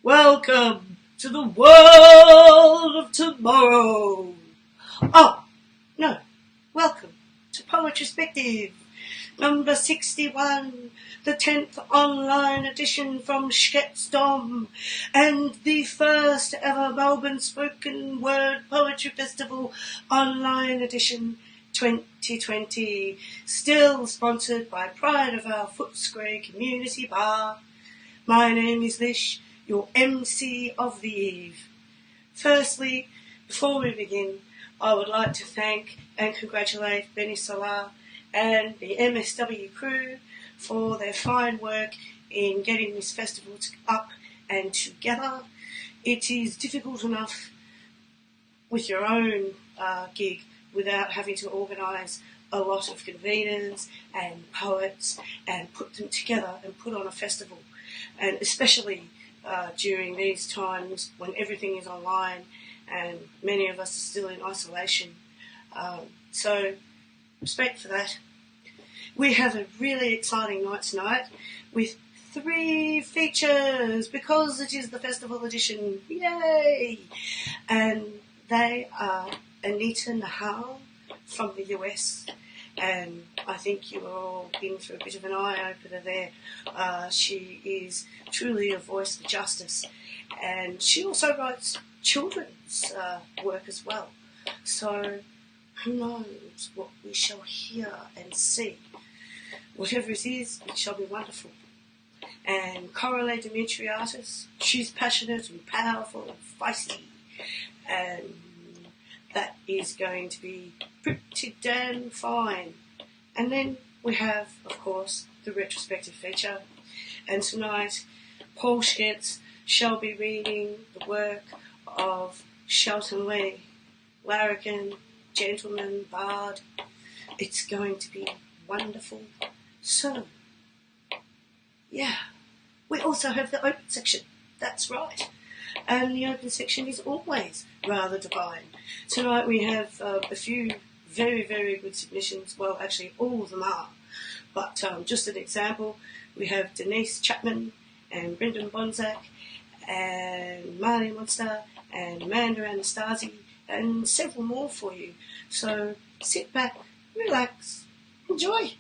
Welcome to the world of tomorrow. Oh, no. Welcome to Poetryspective, number 61, the 10th online edition from Shelton, and the first ever Melbourne Spoken Word Poetry Festival online edition 2020, still sponsored by Pride of our Footscray Community Bar. My name is Lish, your MC of the eve. Firstly, before we begin, I would like to thank and congratulate Benny Salah and the MSW crew for their fine work in getting this festival up and together. It is difficult enough with your own gig without having to organise a lot of conveners and poets and put them together and put on a festival. And especially during these times when everything is online and many of us are still in isolation. So, respect for that. We have a really exciting night tonight with 3 features because it is the festival edition. Yay! And they are Anita Nahal from the US. And I think you were all in for a bit of an eye-opener there. She is truly a voice for justice. And she also writes children's work as well. So who knows what we shall hear and see. Whatever it is, it shall be wonderful. And Koraly Dimitriadis, she's passionate and powerful and feisty. And that is going to be pretty damn fine. And then we have, of course, the retrospective feature. And tonight, Paul Schentz shall be reading the work of Shelton, larrikin, gentleman, bard. It's going to be wonderful. So, yeah, we also have the open section. That's right. And the open section is always rather divine. Tonight we have a few very, very good submissions. Well, actually, all of them are. But just an example, we have Denise Chapman and Bonsack and Mart Monstar and Anastasi and several more for you. So sit back, relax, enjoy.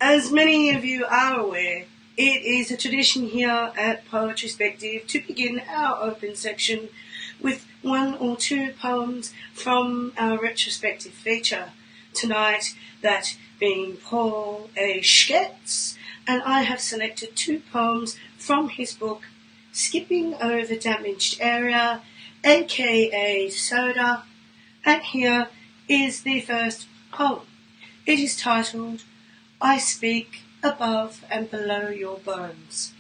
As many of you are aware, it is a tradition here at Poetryspective to begin our open section with 1 or 2 poems from our retrospective feature. Tonight, that being Paul A. Schentz, and I have selected 2 poems from his book, Skipping Over Damaged Area, aka Soda, and here is the first poem. It is titled, I Speak Above and Below Your Bones.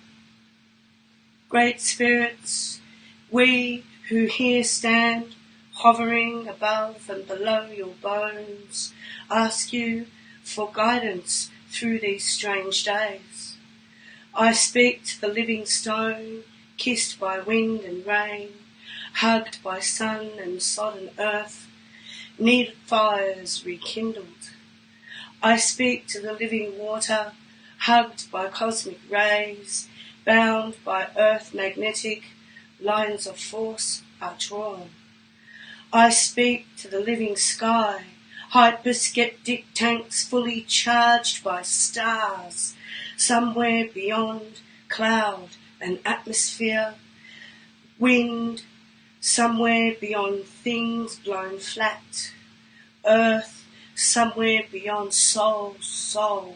Great spirits, we who here stand, hovering above and below your bones, ask you for guidance through these strange days. I speak to the living stone, kissed by wind and rain. hugged by sun and sodden earth, needed fires rekindled. I speak to the living water, hugged by cosmic rays, bound by earth magnetic, lines of force are drawn. I speak to the living sky, hyperskeptic tanks fully charged by stars, somewhere beyond cloud and atmosphere, wind, somewhere beyond things blown flat, earth, somewhere beyond soul.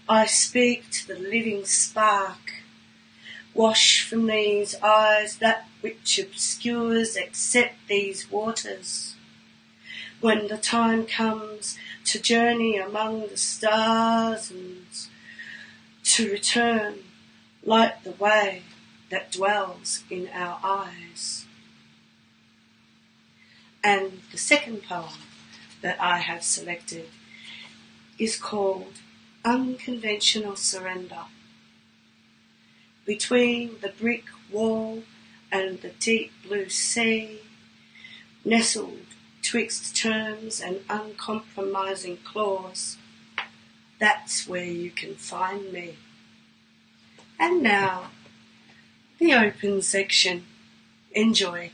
I speak to the living spark. Wash from these eyes that which obscures, accept these waters. When the time comes to journey among the stars and to return, light the way that dwells in our eyes. And the second poem that I have selected is called Unconventional Surrender. Between the brick wall and the deep blue sea, nestled twixt terms and uncompromising clause, that's where you can find me. And now, the open section. Enjoy.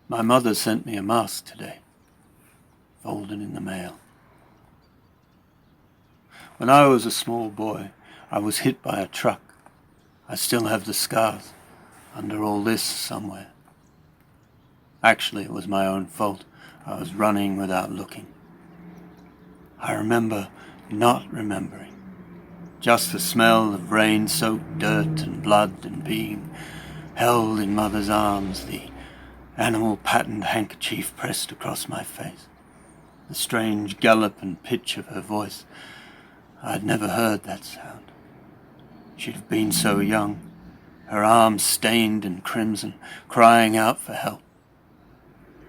My mother sent me a mask today, folded in the mail. When I was a small boy, I was hit by a truck. I still have the scars under all this somewhere. Actually, it was my own fault. I was running without looking. I remember not remembering. Just the smell of rain-soaked dirt and blood and being held in mother's arms, the animal-patterned handkerchief pressed across my face, the strange gallop and pitch of her voice. I had never heard that sound. She'd have been so young, her arms stained and crimson, crying out for help.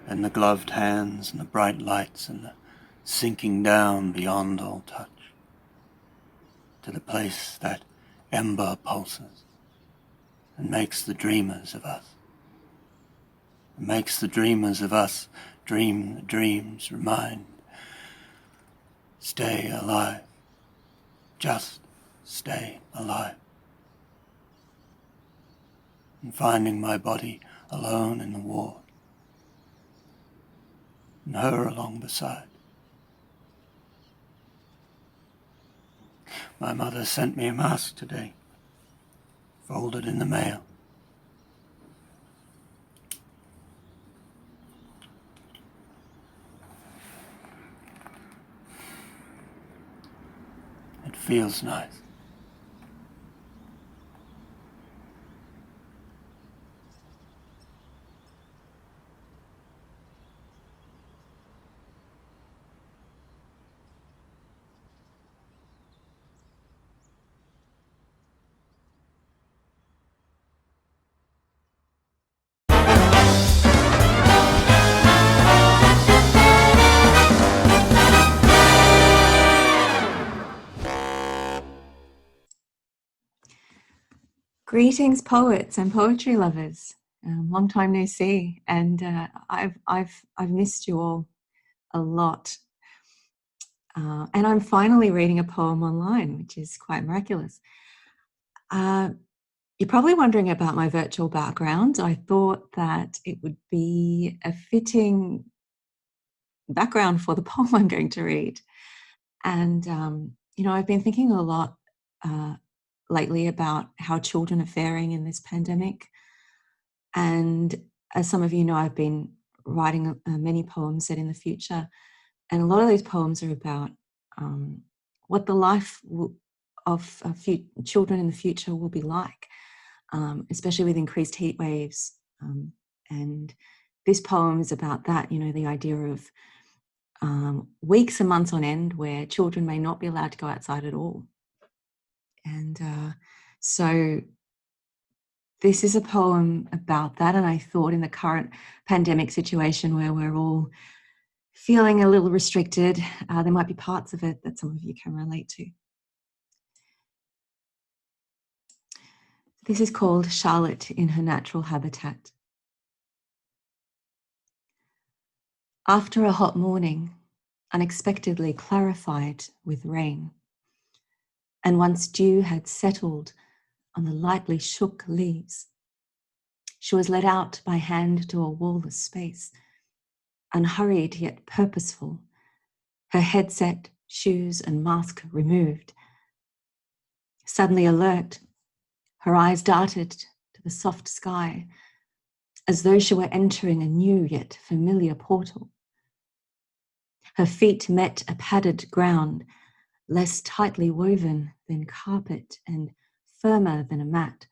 And the gloved hands and the bright lights and the sinking down beyond all touch, to the place that ember pulses and makes the dreamers of us. It makes the dreamers of us dream the dreams, remind. Stay alive. Just stay alive. And finding my body alone in the ward, and her along beside. My mother sent me a mask today, folded in the mail. It feels nice. Greetings, poets and poetry lovers. Long time no see, and I've missed you all a lot. And I'm finally reading a poem online, which is quite miraculous. You're probably wondering about my virtual background. I thought that it would be a fitting background for the poem I'm going to read. And I've been thinking a lot lately about how children are faring in this pandemic. And as some of you know, I've been writing many poems set in the future. And a lot of these poems are about what the life of children in the future will be like, especially with increased heat waves. And this poem is about that, the idea of weeks and months on end where children may not be allowed to go outside at all. And so this is a poem about that, and I thought in the current pandemic situation where we're all feeling a little restricted, there might be parts of it that some of you can relate to. This is called Charlotte in Her Natural Habitat. After a hot morning, unexpectedly clarified with rain, and once dew had settled on the lightly shook leaves, she was led out by hand to a wallless space, unhurried yet purposeful, her headset, shoes and mask removed. Suddenly alert, her eyes darted to the soft sky, as though she were entering a new yet familiar portal. Her feet met a padded ground, less tightly woven than carpet and firmer than a mat,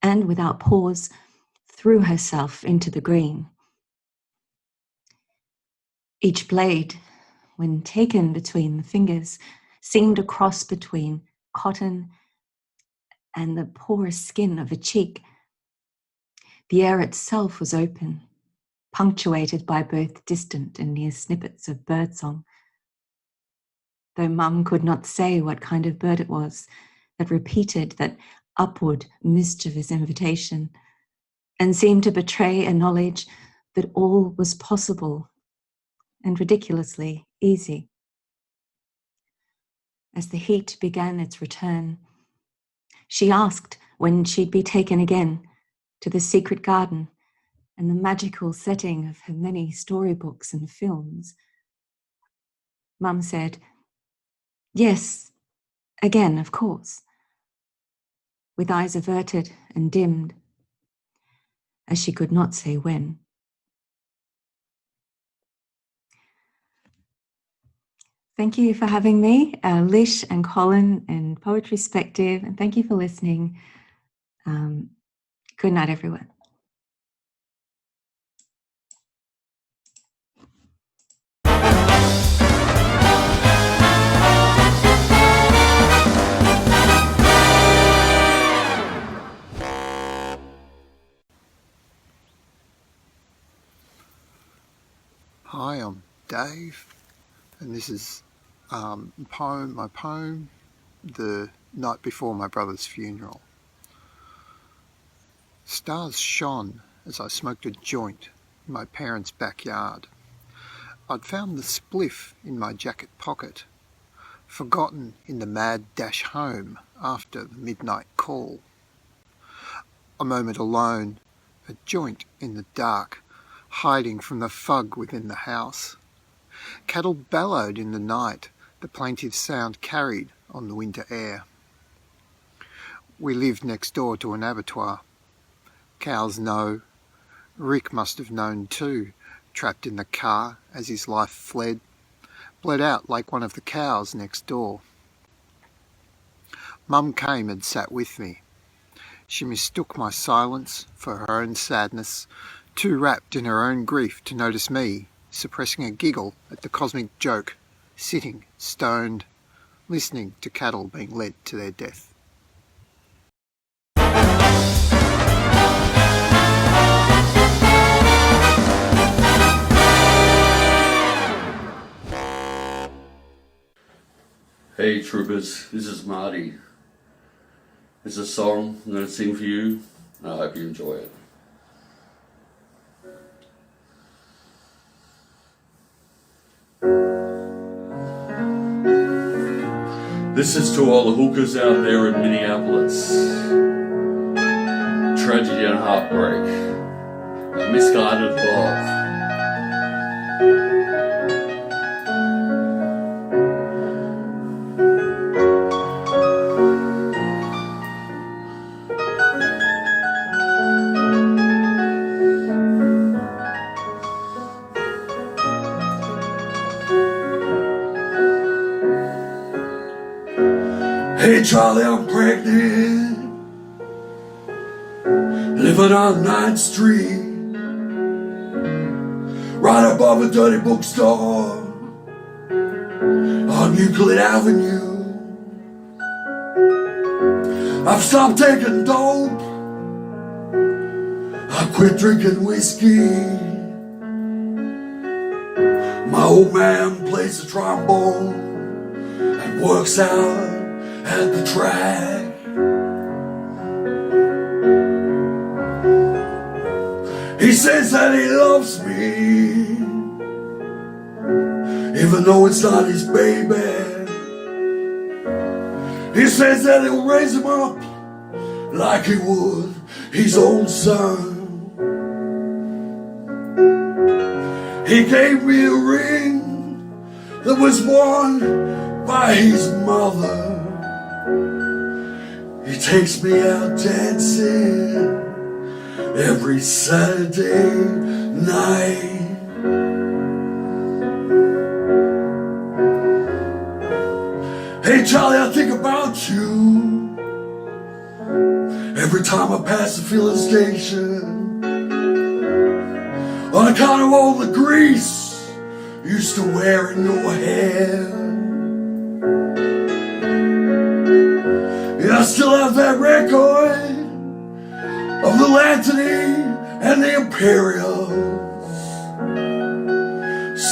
and without pause, threw herself into the green. Each blade, when taken between the fingers, seemed a cross between cotton and the porous skin of a cheek. The air itself was open, punctuated by both distant and near snippets of birdsong. Though Mum could not say what kind of bird it was that repeated that upward, mischievous invitation, and seemed to betray a knowledge that all was possible and ridiculously easy. As the heat began its return, she asked when she'd be taken again to the secret garden and the magical setting of her many storybooks and films. Mum said, "Yes, again, of course," with eyes averted and dimmed, as she could not say when. Thank you for having me, Lish and Colin and Poetryspective, and thank you for listening. Good night, everyone. Hi, I'm Dave, and this is my poem, The Night Before My Brother's Funeral. Stars shone as I smoked a joint in my parents' backyard. I'd found the spliff in my jacket pocket, forgotten in the mad dash home after the midnight call. A moment alone, a joint in the dark, hiding from the fug within the house. Cattle bellowed in the night, the plaintive sound carried on the winter air. We lived next door to an abattoir. Cows know. Rick must have known too, trapped in the car as his life bled out like one of the cows next door. Mum came and sat with me. She mistook my silence for her own sadness, too wrapped in her own grief to notice me, suppressing a giggle at the cosmic joke, sitting stoned, listening to cattle being led to their death. Hey troopers, this is Marty. It's a song I'm going to sing for you, and I hope you enjoy it. This is to all the hookers out there in Minneapolis. Tragedy and heartbreak, a misguided love. Hey Charlie, I'm pregnant, living on 9th Street, right above a dirty bookstore on Euclid Avenue. I've stopped taking dope, I quit drinking whiskey. My old man plays the trombone and works out at the track. He says that he loves me, even though it's not his baby. He says that he'll raise him up like he would his own son. He gave me a ring that was worn by his mother. He takes me out dancing every Saturday night. Hey Charlie, I think about you every time I pass the filling station, on account of all the grease you used to wear in your hair. Yeah, I still have that record of the Anthony and the Imperials.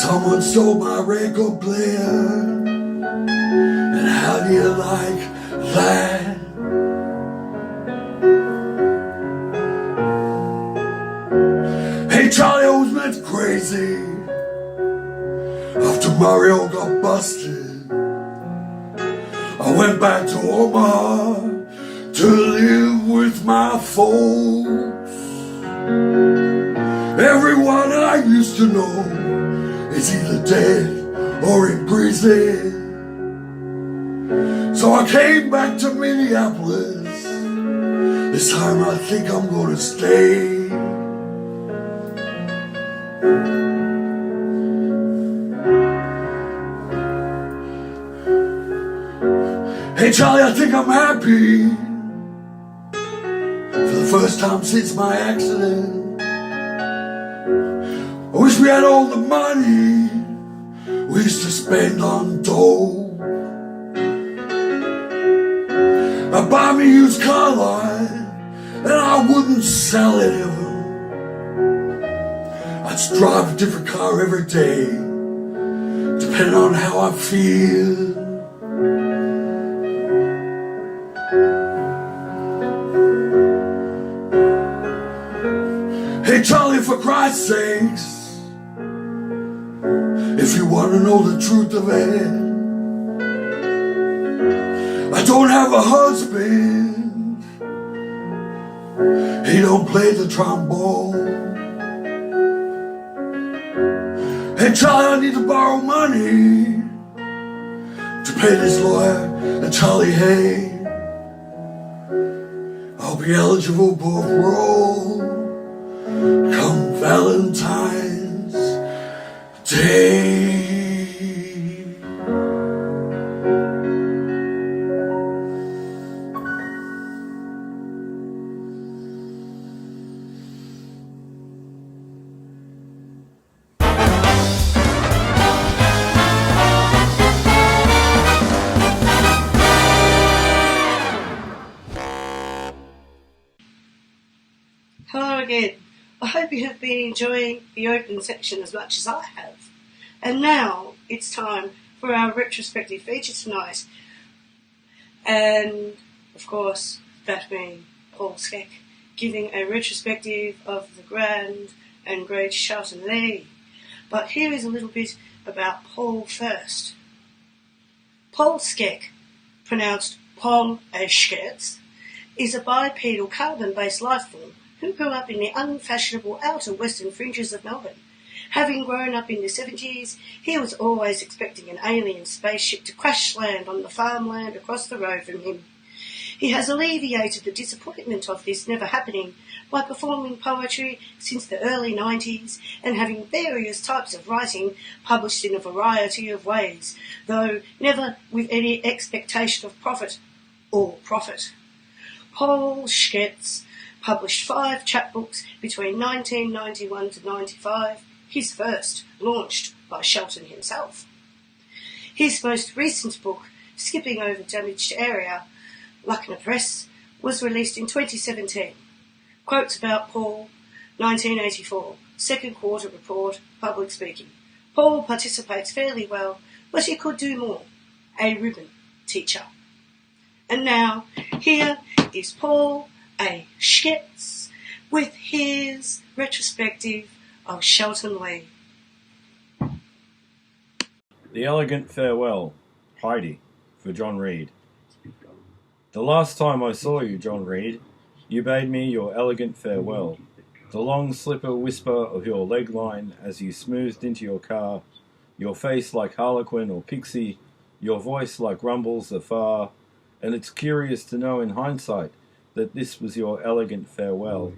Someone stole my record player, and how do you like that? Hey Charlie, I was meant crazy after Mario got busted. I went back to Omaha to live with my folks. Everyone I used to know is either dead or in prison. So I came back to Minneapolis. This time I think I'm gonna stay. Hey Charlie, I think I'm happy for the first time since my accident. I wish we had all the money we used to spend on dope. I'd buy me used car lot and I wouldn't sell it ever. I'd drive a different car every day, depending on how I feel. Hey Charlie, for Christ's sakes, if you want to know the truth of it, I don't have a husband. He don't play the trombone. Hey Charlie, I need to borrow money to pay this lawyer and Charlie Hay. I'll be eligible for parole come Valentine's Day. Hello again. I hope you have been enjoying the open section as much as I have. And now it's time for our retrospective feature tonight. And, of course, that being Paul Skec giving a retrospective of the grand and great Shelton Lee. But here is a little bit about Paul first. Paul Skec, pronounced Paul Skec, is a bipedal carbon-based life form who grew up in the unfashionable outer western fringes of Melbourne. Having grown up in the 70s, he was always expecting an alien spaceship to crash land on the farmland across the road from him. He has alleviated the disappointment of this never happening by performing poetry since the early 90s and having various types of writing published in a variety of ways, though never with any expectation of profit or profit. Paul Skec published 5 chapbooks between 1991 to 95, his first launched by Shelton himself. His most recent book, Skipping Over Damaged Area, Luckner Press, was released in 2017. Quotes about Paul: 1984, second quarter report, public speaking. Paul participates fairly well, but he could do more. A ribbon teacher. And now, here is Paul A. Schitz with his retrospective of Shelton Lee. The Elegant Farewell, Heidi, for John Reed. The last time I saw you, John Reed, you bade me your elegant farewell. The long slipper whisper of your leg line as you smoothed into your car, your face like Harlequin or Pixie, your voice like rumbles afar, and it's curious to know in hindsight that this was your elegant farewell.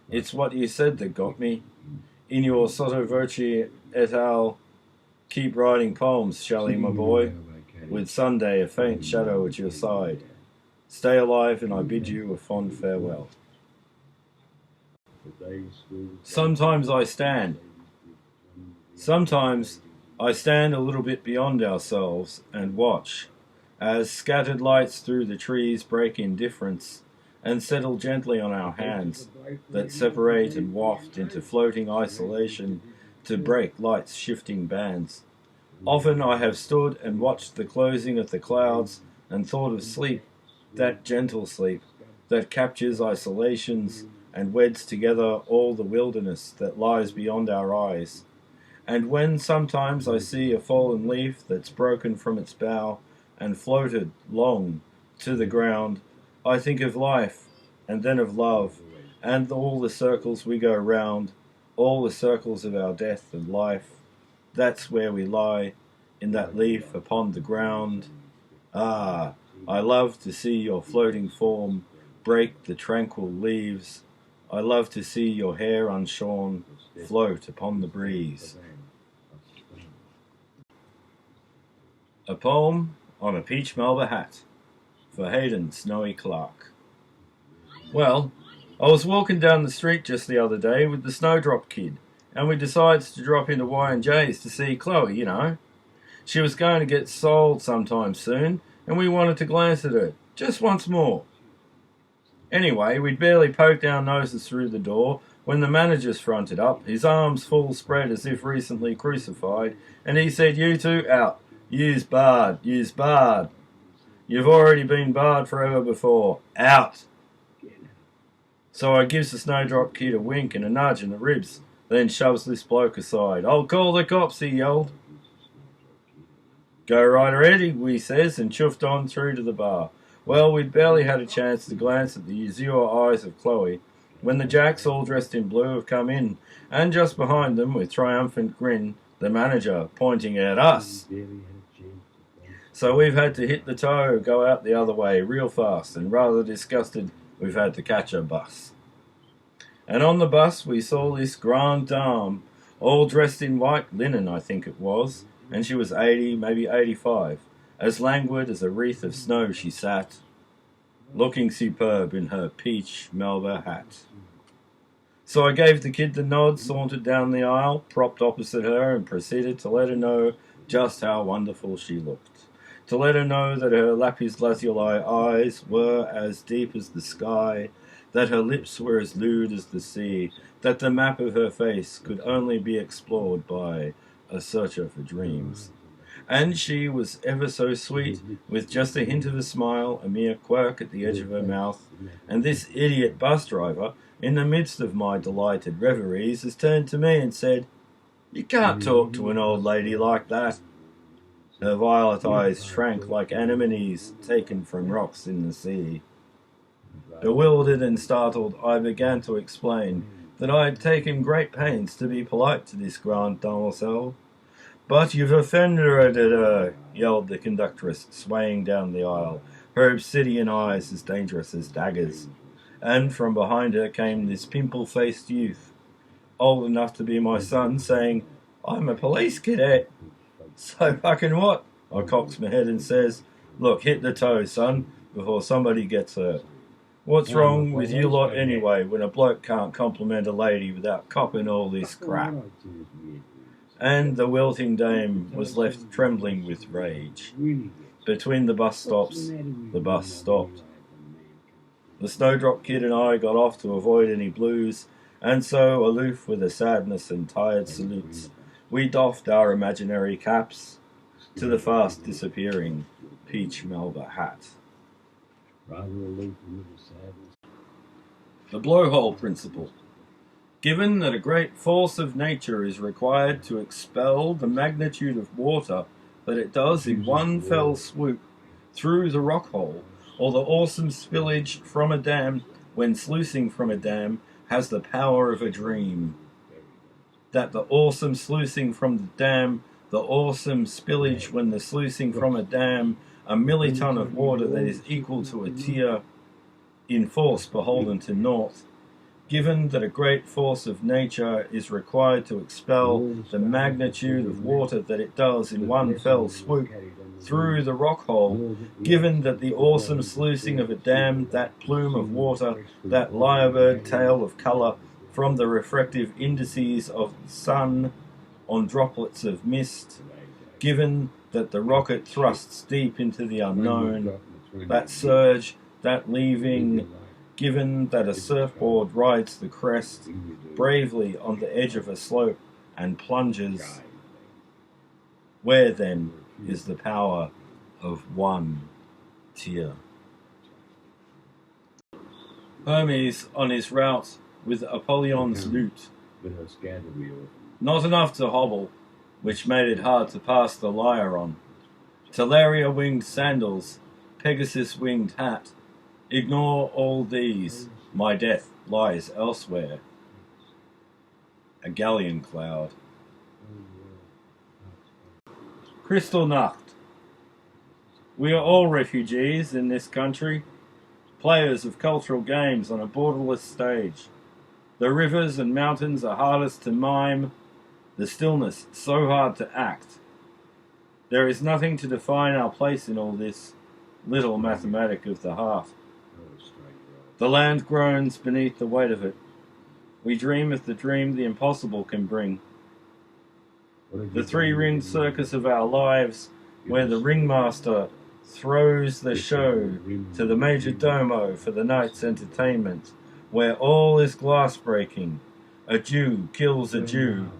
It's what you said that got me. In your sotto voce et al., keep writing poems, Shelley, my boy, with Sunday a faint shadow at your side. Stay alive and I bid you a fond farewell. Sometimes I stand. Sometimes I stand a little bit beyond ourselves and watch as scattered lights through the trees break indifference and settle gently on our hands that separate and waft into floating isolation to break light's shifting bands. Often I have stood and watched the closing of the clouds and thought of sleep, that gentle sleep that captures isolations and weds together all the wilderness that lies beyond our eyes. And when sometimes I see a fallen leaf that's broken from its bough and floated long to the ground, I think of life and then of love and all the circles we go round, all the circles of our death and life. That's where we lie, in that leaf upon the ground. Ah, I love to see your floating form break the tranquil leaves. I love to see your hair unshorn float upon the breeze. A poem on a peach Melba hat, for Hayden Snowy Clark. Well, I was walking down the street just the other day with the Snowdrop Kid, and we decided to drop into Y&J's to see Chloe, you know. She was going to get sold sometime soon, and we wanted to glance at her, just once more. Anyway, we'd barely poked our noses through the door when the manager's fronted up, his arms full spread as if recently crucified, and he said, "You two, out. You's barred. You's barred. You've already been barred forever before. Out." So I gives the Snowdrop Kid a wink and a nudge in the ribs, then shoves this bloke aside. "I'll call the cops," he yelled. "Go right ahead," we says, and chuffed on through to the bar. Well, we'd barely had a chance to glance at the azure eyes of Chloe when the Jacks, all dressed in blue, have come in, and just behind them, with triumphant grin, the manager pointing at us. So we've had to hit the toe, go out the other way real fast, and rather disgusted, we've had to catch a bus. And on the bus we saw this grande dame, all dressed in white linen, I think it was, and she was 80, maybe 85. As languid as a wreath of snow she sat, looking superb in her peach Melba hat. So I gave the kid the nod, sauntered down the aisle, propped opposite her, and proceeded to let her know just how wonderful she looked. To let her know that her lapis lazuli eyes were as deep as the sky, that her lips were as lewd as the sea, that the map of her face could only be explored by a searcher for dreams. And she was ever so sweet, with just a hint of a smile, a mere quirk at the edge of her mouth, and this idiot bus driver, in the midst of my delighted reveries, has turned to me and said, "You can't talk to an old lady like that." Her violet eyes shrank like anemones taken from rocks in the sea. Bewildered and startled, I began to explain that I had taken great pains to be polite to this grande demoiselle. "But you've offended her," yelled the conductress, swaying down the aisle, her obsidian eyes as dangerous as daggers. And from behind her came this pimple-faced youth, old enough to be my son, saying, "I'm a police cadet." "So fucking what?" I cocks my head and says, "Look, hit the toe, son, before somebody gets hurt. What's wrong with you lot anyway, when a bloke can't compliment a lady without copping all this crap?" And the wilting dame was left trembling with rage. Between the bus stops, the bus stopped. The Snowdrop Kid and I got off to avoid any blues, And so, aloof with a sadness and tired salutes, we doffed our imaginary caps to the fast disappearing peach Melba hat. The blowhole principle. Given that a great force of nature is required to expel the magnitude of water that it does in one fell swoop through the rock hole, or the awesome spillage from a dam when sluicing from a dam has the power of a dream. That the awesome sluicing from the dam, the awesome spillage when the sluicing from a dam, a milliton of water that is equal to a tear in force beholden to naught, given that a great force of nature is required to expel the magnitude of water that it does in one fell swoop through the rock hole, given that the awesome sluicing of a dam, that plume of water, that lyrebird tail of colour from the refractive indices of the sun on droplets of mist, given that the rocket thrusts deep into the unknown, that surge, that leaving, given that a surfboard rides the crest bravely on the edge of a slope and plunges, where then is the power of one tear? Hermes on his route with Apollyon's lute, not enough to hobble, which made it hard to pass the lyre on. Talaria winged sandals, Pegasus winged hat, ignore all these, my death lies elsewhere. A galleon cloud. Kristallnacht. We are all refugees in this country, players of cultural games on a borderless stage. The rivers and mountains are hardest to mime, the stillness so hard to act. There is nothing to define our place in all this, little mathematic of the heart. The land groans beneath the weight of it. We dream of the dream the impossible can bring. The three-ringed circus of our lives, where the ringmaster throws the show to the major domo for the night's entertainment, where all is glass-breaking. A Jew kills a Jew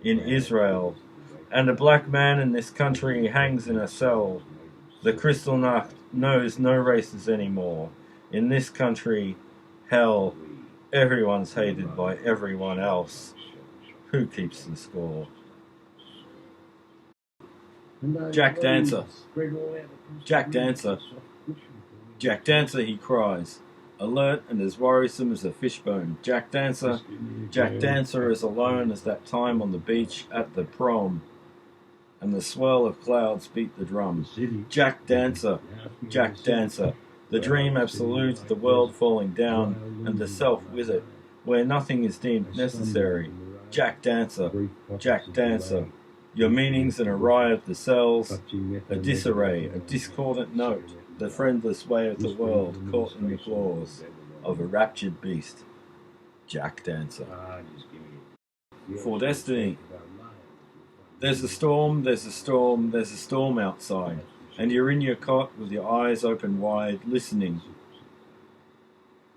in Israel, and a black man in this country hangs in a cell. The Kristallnacht knows no races anymore. In this country, hell, everyone's hated by everyone else. Who keeps the score? Jack Dancer. Jack Dancer. Jack Dancer, he cries, alert and as worrisome as a fishbone. Jack Dancer as alone as that time on the beach at the prom, and the swirl of clouds beat the drum. Jack Dancer, the dream absolute, the world falling down, and the self with it, where nothing is deemed necessary. Jack Dancer, your meaning's an array of the cells, a disarray, a discordant note, the friendless way of the world caught in the claws of a raptured beast. Jack Dancer. For destiny. There's a storm outside, and you're in your cot with your eyes open wide, listening.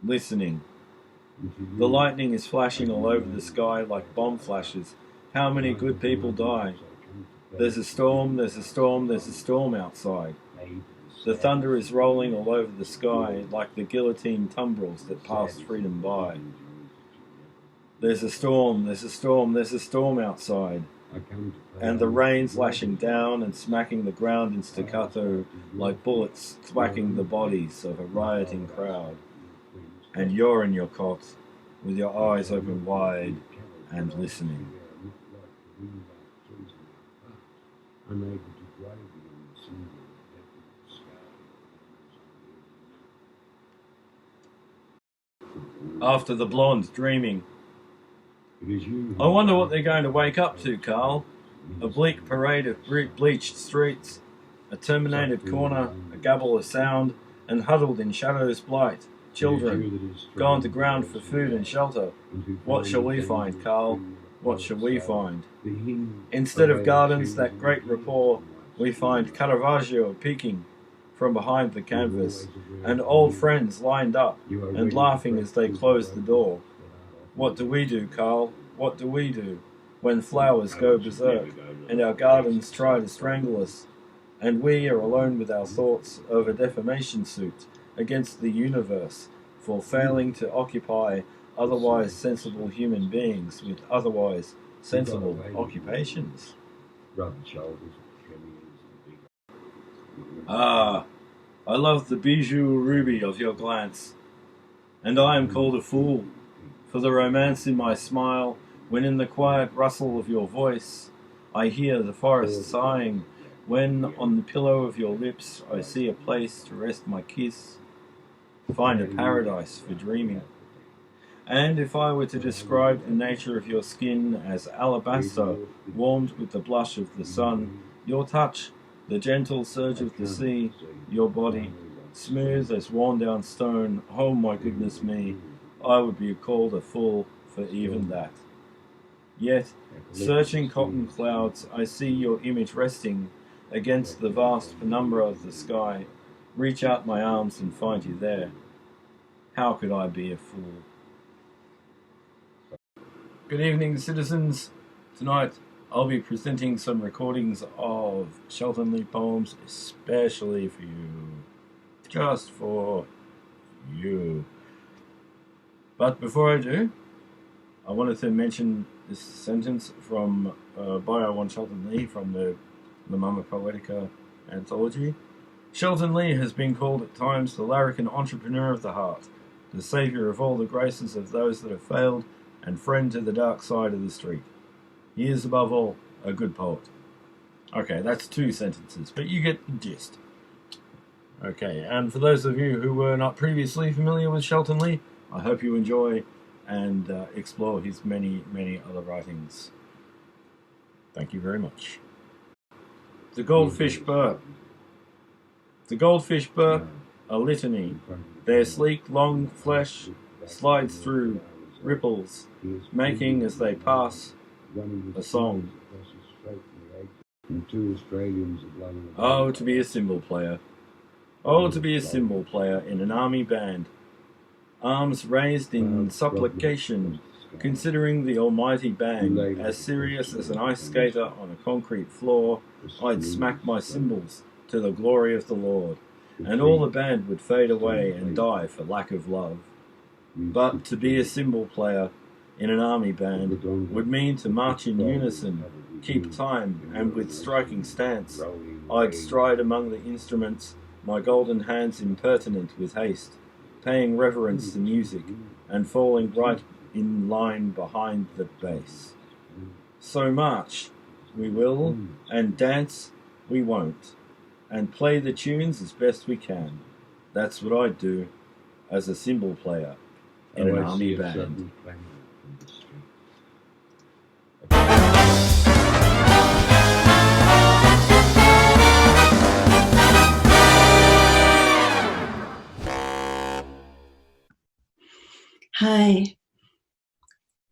The lightning is flashing all over the sky like bomb flashes. How many good people die? There's a storm outside. The thunder is rolling all over the sky like the guillotine tumbrils that pass freedom by. There's a storm outside. And the rain's lashing down and smacking the ground in staccato like bullets thwacking the bodies of a rioting crowd. And you're in your cot with your eyes open wide and listening. After the blonde, dreaming. I wonder what they're going to wake up to, Carl. A bleak parade of bleached streets, a terminated corner, a gabble of sound, and huddled in shadows blight. Children, gone to ground for food and shelter. What shall we find, Carl? What shall we find? Instead of gardens, that great rapport, we find Caravaggio peeking from behind the canvas, and old friends lined up and laughing as they close the door. What do we do, Carl? What do we do when flowers go berserk and our gardens try to strangle us, and we are alone with our thoughts of a defamation suit against the universe for failing to occupy otherwise sensible human beings with otherwise sensible occupations? Ah, I love the bijou ruby of your glance, and I am called a fool for the romance in my smile, when in the quiet rustle of your voice I hear the forest sighing, when on the pillow of your lips I see a place to rest my kiss, find a paradise for dreaming. And if I were to describe the nature of your skin as alabaster warmed with the blush of the sun, your touch, the gentle surge of the sea, your body, smooth as worn-down stone, oh my goodness me, I would be called a fool for even that. Yet, searching cotton clouds, I see your image resting against the vast penumbra of the sky. Reach out my arms and find you there. How could I be a fool? Good evening, citizens. Tonight, I'll be presenting some recordings of Shelton Lee poems, especially for you. Just for you. But before I do, I wanted to mention this sentence from Bio 1 Shelton Lee from the Mama Poetica anthology. Shelton Lee has been called at times the larrikin entrepreneur of the heart, the saviour of all the graces of those that have failed, and friend to the dark side of the street. He is, above all, a good poet. Okay, that's 2 sentences, but you get the gist. Okay, and for those of you who were not previously familiar with Shelton Lee, I hope you enjoy and explore his many, many other writings. Thank you very much. The Goldfish Burp. The goldfish burp, a litany. Their sleek, long flesh slides through ripples, making as they pass a song. Oh, to be a cymbal player. Oh, to be a cymbal player in an army band. Arms raised in supplication, considering the almighty bang. As serious as an ice skater on a concrete floor, I'd smack my cymbals to the glory of the Lord, and all the band would fade away and die for lack of love. But to be a cymbal player in an army band would mean to march in unison, keep time, and with striking stance, I'd stride among the instruments, my golden hands impertinent with haste, paying reverence to music, and falling right in line behind the bass. So march we will, and dance we won't, and play the tunes as best we can. That's what I'd do as a cymbal player in an army band. Hi,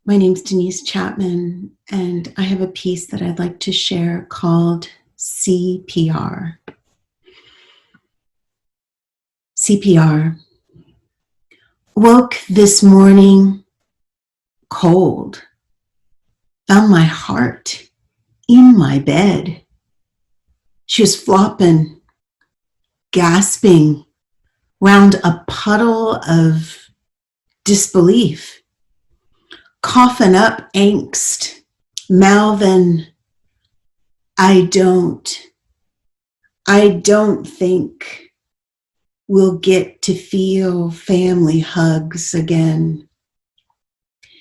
my name's Denise Chapman, and I have a piece that I'd like to share called CPR. CPR. Woke this morning cold. Found my heart in my bed. She was flopping, gasping round a puddle of disbelief, coughing up angst, mouthing, I don't think we'll get to feel family hugs again.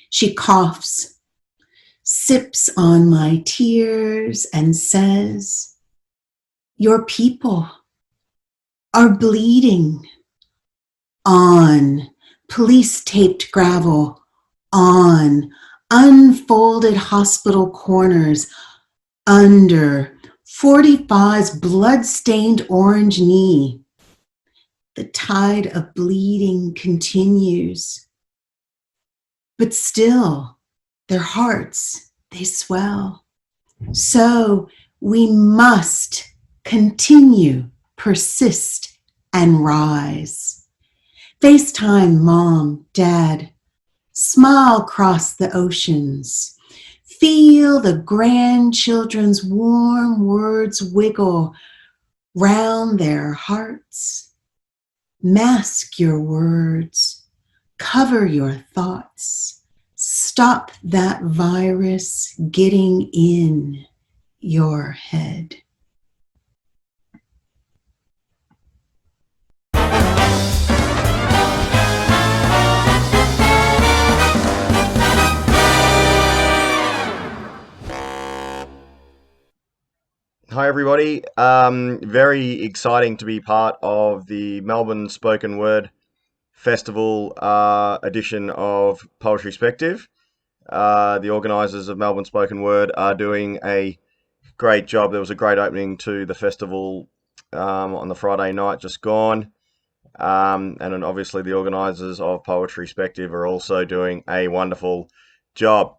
She coughs, sips on my tears, and says, your people are bleeding. On police-taped gravel, on unfolded hospital corners, under 45's blood-stained orange knee. The tide of bleeding continues. But still, their hearts, they swell. So we must continue, persist, and rise. FaceTime mom, dad, Smile across the oceans. Feel the grandchildren's warm words wiggle round their hearts. Mask your words. Cover your thoughts. Stop that virus getting in your head. Hi everybody, very exciting to be part of the Melbourne Spoken Word Festival edition of Poetryspective. The organisers of Melbourne Spoken Word are doing a great job. There was a great opening to the festival on the Friday night just gone. And then obviously the organisers of Poetryspective are also doing a wonderful job.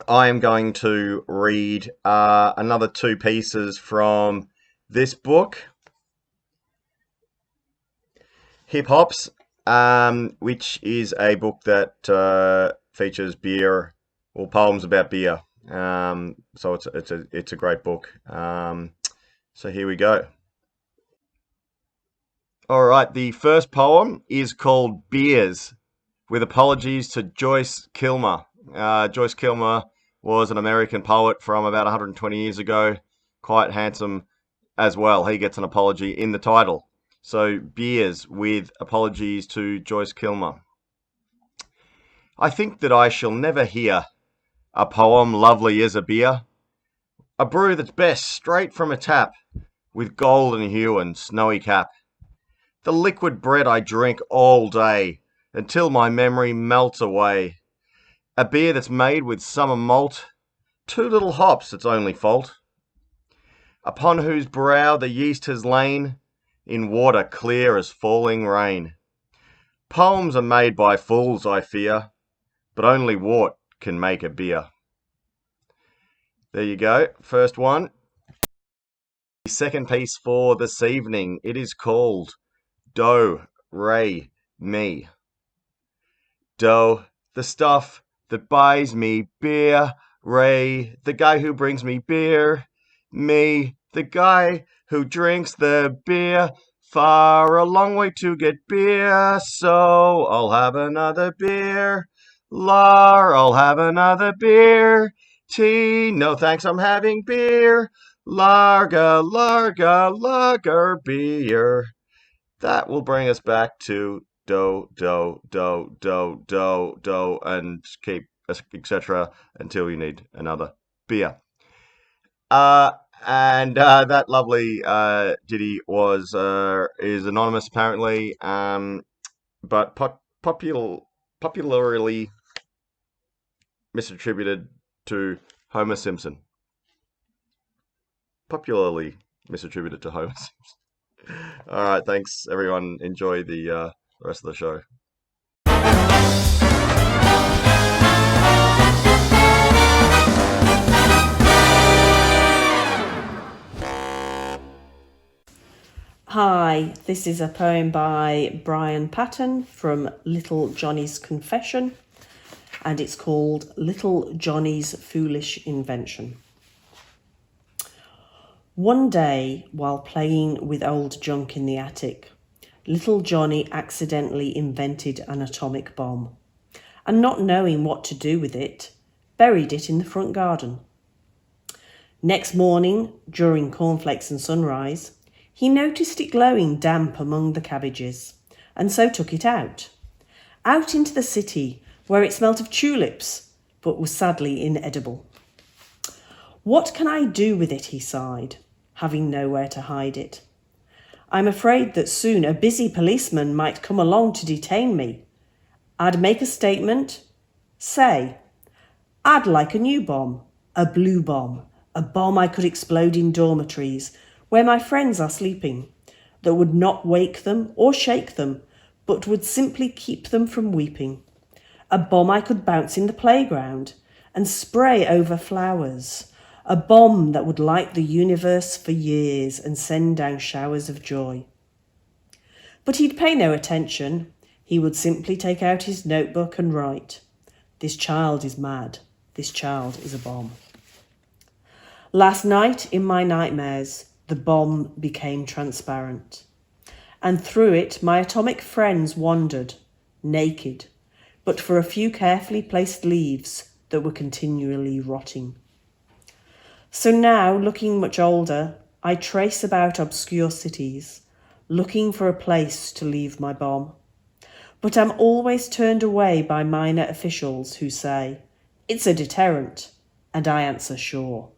I am going to read another two pieces from this book, Hip Hops, which is a book that features beer or poems about beer. So it's a great book. So here we go. All right, the first poem is called Beers, with apologies to Joyce Kilmer. Joyce Kilmer was an American poet from about 120 years ago, quite handsome as well. He gets an apology in the title. So, Beers, with apologies to Joyce Kilmer. I think that I shall never hear a poem lovely as a beer, a brew that's best straight from a tap, with golden hue and snowy cap. The liquid bread I drink all day, until my memory melts away. A beer that's made with summer malt, too little hops its only fault, upon whose brow the yeast has lain, in water clear as falling rain. Poems are made by fools, I fear, but only wort can make a beer. There you go, first one. The second piece for this evening, it is called Do, Re, Mi. Do, the stuff that buys me beer. Ray, the guy who brings me beer. Me, the guy who drinks the beer. Far a long way to get beer, so I'll have another beer. Lar, I'll have another beer. Tea, no thanks, I'm having beer. Larga, lager beer. That will bring us back to do, and keep, etc. until you need another beer. And that lovely ditty is anonymous apparently, but popularly misattributed to Homer Simpson. Popularly misattributed to Homer Simpson. All right, thanks everyone. Enjoy the rest of the show. Hi, this is a poem by Brian Patton from Little Johnny's Confession, and it's called Little Johnny's Foolish Invention. One day, while playing with old junk in the attic, little Johnny accidentally invented an atomic bomb, and not knowing what to do with it, buried it in the front garden. Next morning, during cornflakes and sunrise, he noticed it glowing damp among the cabbages, and so took it out into the city, where it smelt of tulips, but was sadly inedible. What can I do with it, he sighed, having nowhere to hide it. I'm afraid that soon a busy policeman might come along to detain me. I'd make a statement, say, I'd like a new bomb, a blue bomb, a bomb I could explode in dormitories, where my friends are sleeping, that would not wake them or shake them, but would simply keep them from weeping. A bomb I could bounce in the playground and spray over flowers. A bomb that would light the universe for years and send down showers of joy. But he'd pay no attention. He would simply take out his notebook and write, "This child is mad. This child is a bomb." Last night, in my nightmares, the bomb became transparent. And through it, my atomic friends wandered, naked, but for a few carefully placed leaves that were continually rotting. So now, looking much older, I trace about obscure cities, looking for a place to leave my bomb. But I'm always turned away by minor officials who say, "It's a deterrent," and I answer, "Sure.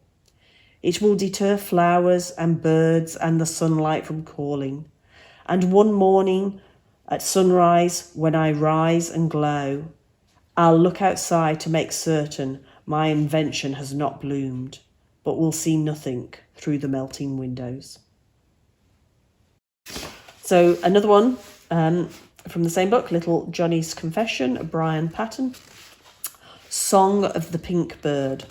It will deter flowers and birds and the sunlight from calling. And one morning at sunrise, when I rise and glow, I'll look outside to make certain my invention has not bloomed, but will see nothing through the melting windows." So another one from the same book, Little Johnny's Confession, Brian Patton. Song of the Pink Bird.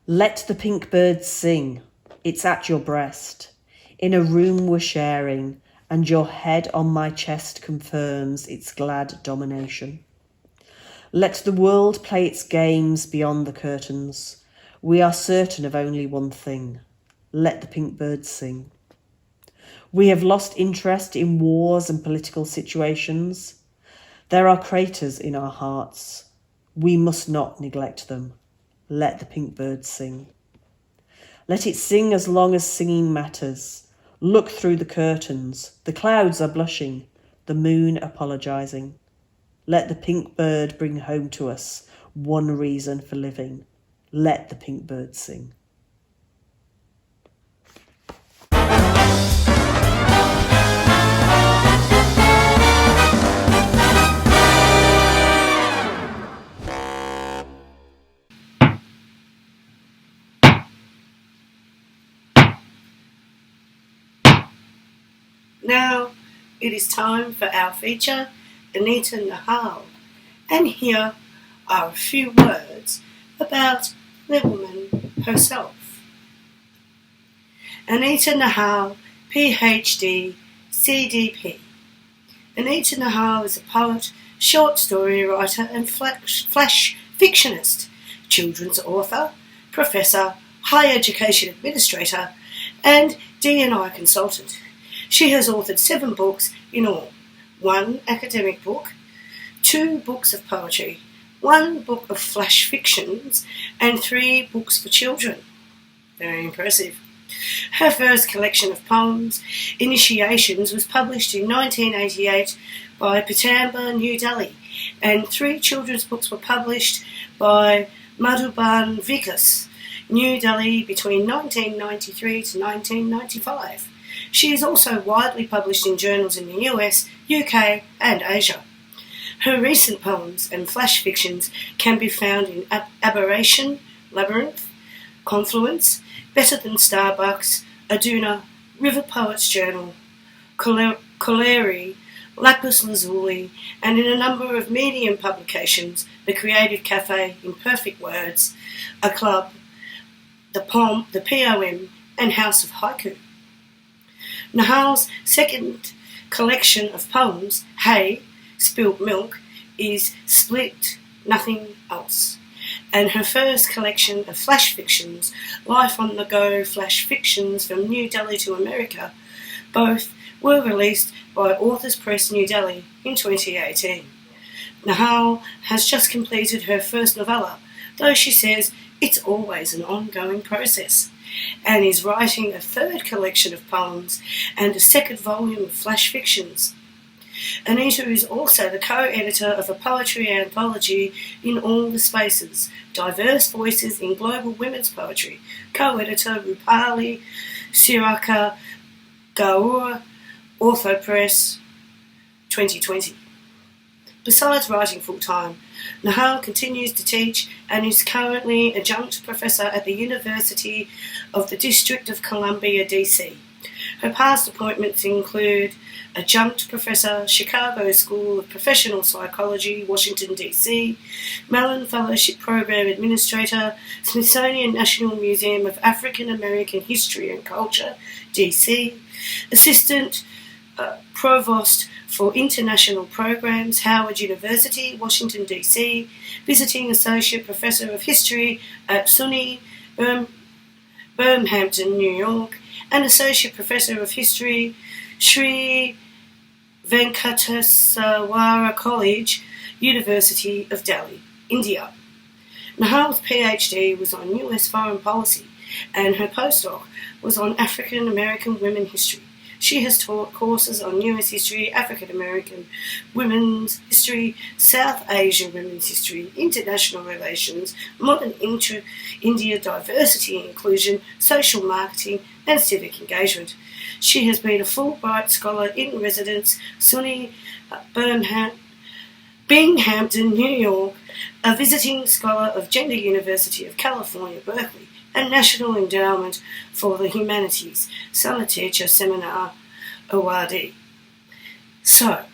Let the pink bird sing, it's at your breast, in a room we're sharing, and your head on my chest confirms its glad domination. Let the world play its games beyond the curtains. We are certain of only one thing. Let the pink bird sing. We have lost interest in wars and political situations. There are craters in our hearts. We must not neglect them. Let the pink bird sing. Let it sing as long as singing matters. Look through the curtains. The clouds are blushing, the moon apologising. Let the pink bird bring home to us one reason for living. Let the pink bird sing. Now it is time for our feature, Anita Nahal, and here are a few words about the woman herself. Anita Nahal, PhD, CDP. Anita Nahal is a poet, short story writer and flash fictionist, children's author, professor, higher education administrator, and D&I consultant. She has authored 7 books in all, 1 academic book, 2 books of poetry, 1 book of flash fictions, and 3 books for children. Very impressive. Her first collection of poems, Initiations, was published in 1988 by Pitamba, New Delhi, and 3 children's books were published by Madhuban Vikas, New Delhi, between 1993 to 1995. She is also widely published in journals in the US, UK, and Asia. Her recent poems and flash fictions can be found in Aberration, Labyrinth, Confluence, Better Than Starbucks, Aduna, River Poets Journal, Koraly, Lapis Lazuli, and in a number of medium publications, The Creative Cafe, Imperfect Words, A Club, The POM, and House of Haiku. Nahal's second collection of poems, Hey, Spilt Milk, is Split, Nothing Else. And her first collection of flash fictions, Life on the Go Flash Fictions from New Delhi to America, both were released by Authors Press New Delhi in 2018. Nahal has just completed her first novella, though she says it's always an ongoing process, and is writing a 3rd collection of poems and a 2nd volume of flash fictions. Anita is also the co-editor of a poetry anthology, In All the Spaces, Diverse Voices in Global Women's Poetry, co-editor Rupali Siraka Gaur, Ortho Press, 2020. Besides writing full-time, Nahal continues to teach and is currently adjunct professor at the University of the District of Columbia, DC. Her past appointments include adjunct professor, Chicago School of Professional Psychology, Washington, D.C., Mellon Fellowship Program Administrator, Smithsonian National Museum of African American History and Culture, D.C., Assistant Provost for International Programs, Howard University, Washington, D.C., Visiting Associate Professor of History at SUNY, Birmingham, New York, and Associate Professor of History, Sri Venkateswara College, University of Delhi, India. Nahal's PhD was on US foreign policy, and her postdoc was on African American women history. She has taught courses on US history, African American women's history, South Asian women's history, international relations, modern India diversity and inclusion, social marketing, and civic engagement. She has been a Fulbright Scholar in Residence, SUNY Binghamton, New York, a Visiting Scholar of Gender University of California, Berkeley, and National Endowment for the Humanities, Summer Teacher Seminar awardee. So,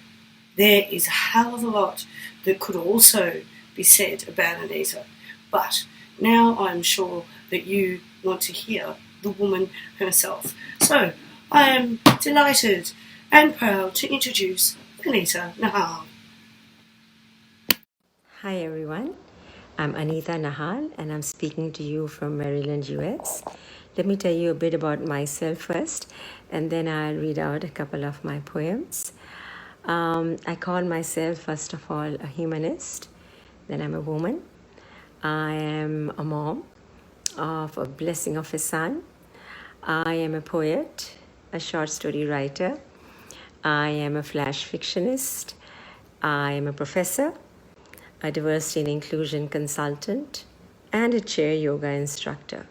there is a hell of a lot that could also be said about Anita, but now I'm sure that you want to hear the woman herself. So, I am delighted and proud to introduce Anita Nahal. Hi everyone, I'm Anita Nahal and I'm speaking to you from Maryland, US. Let me tell you a bit about myself first, and then I'll read out a couple of my poems. I call myself, first of all, a humanist. Then I'm a woman. I am a mom of a blessing of a son. I am a poet, a short story writer. I am a flash fictionist. I am a professor, a diversity and inclusion consultant, and a chair yoga instructor.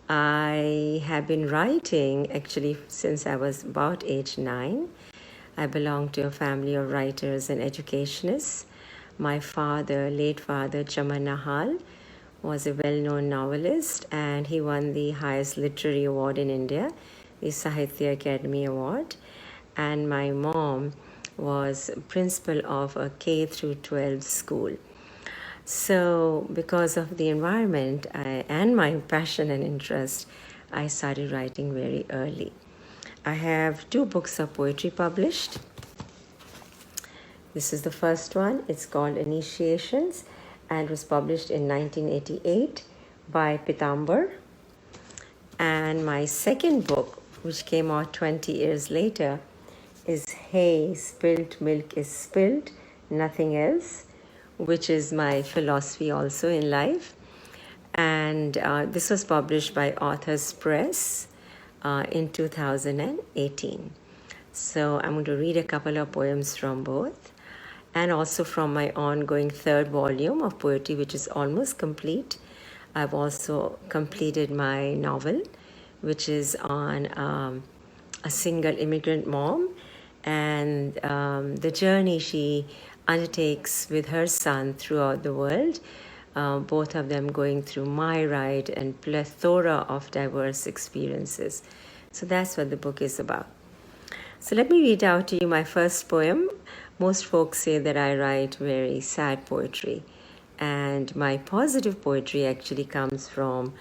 I have been writing actually since I was about age 9. I belong to a family of writers and educationists. My father, late father, Anita Nahal, was a well-known novelist, and he won the highest literary award in India, the Sahitya Academy Award. And my mom was principal of a K through 12 school. So because of the environment and my passion and interest, I started writing very early. I have 2 books of poetry published. This is the first one. It's called Initiations and was published in 1988 by Pitambar. And my second book, which came out 20 years later, is Hey, Spilt Milk is Spilled, Nothing Else, which is my philosophy also in life. And this was published by Authors Press in 2018. So I'm going to read a couple of poems from both, and also from my ongoing 3rd volume of poetry, which is almost complete. I've also completed my novel, which is on a single immigrant mom and the journey she undertakes with her son throughout the world, both of them going through my ride and plethora of diverse experiences. So that's what the book is about. So let me read out to you my first poem. Most folks say that I write very sad poetry, and my positive poetry actually comes from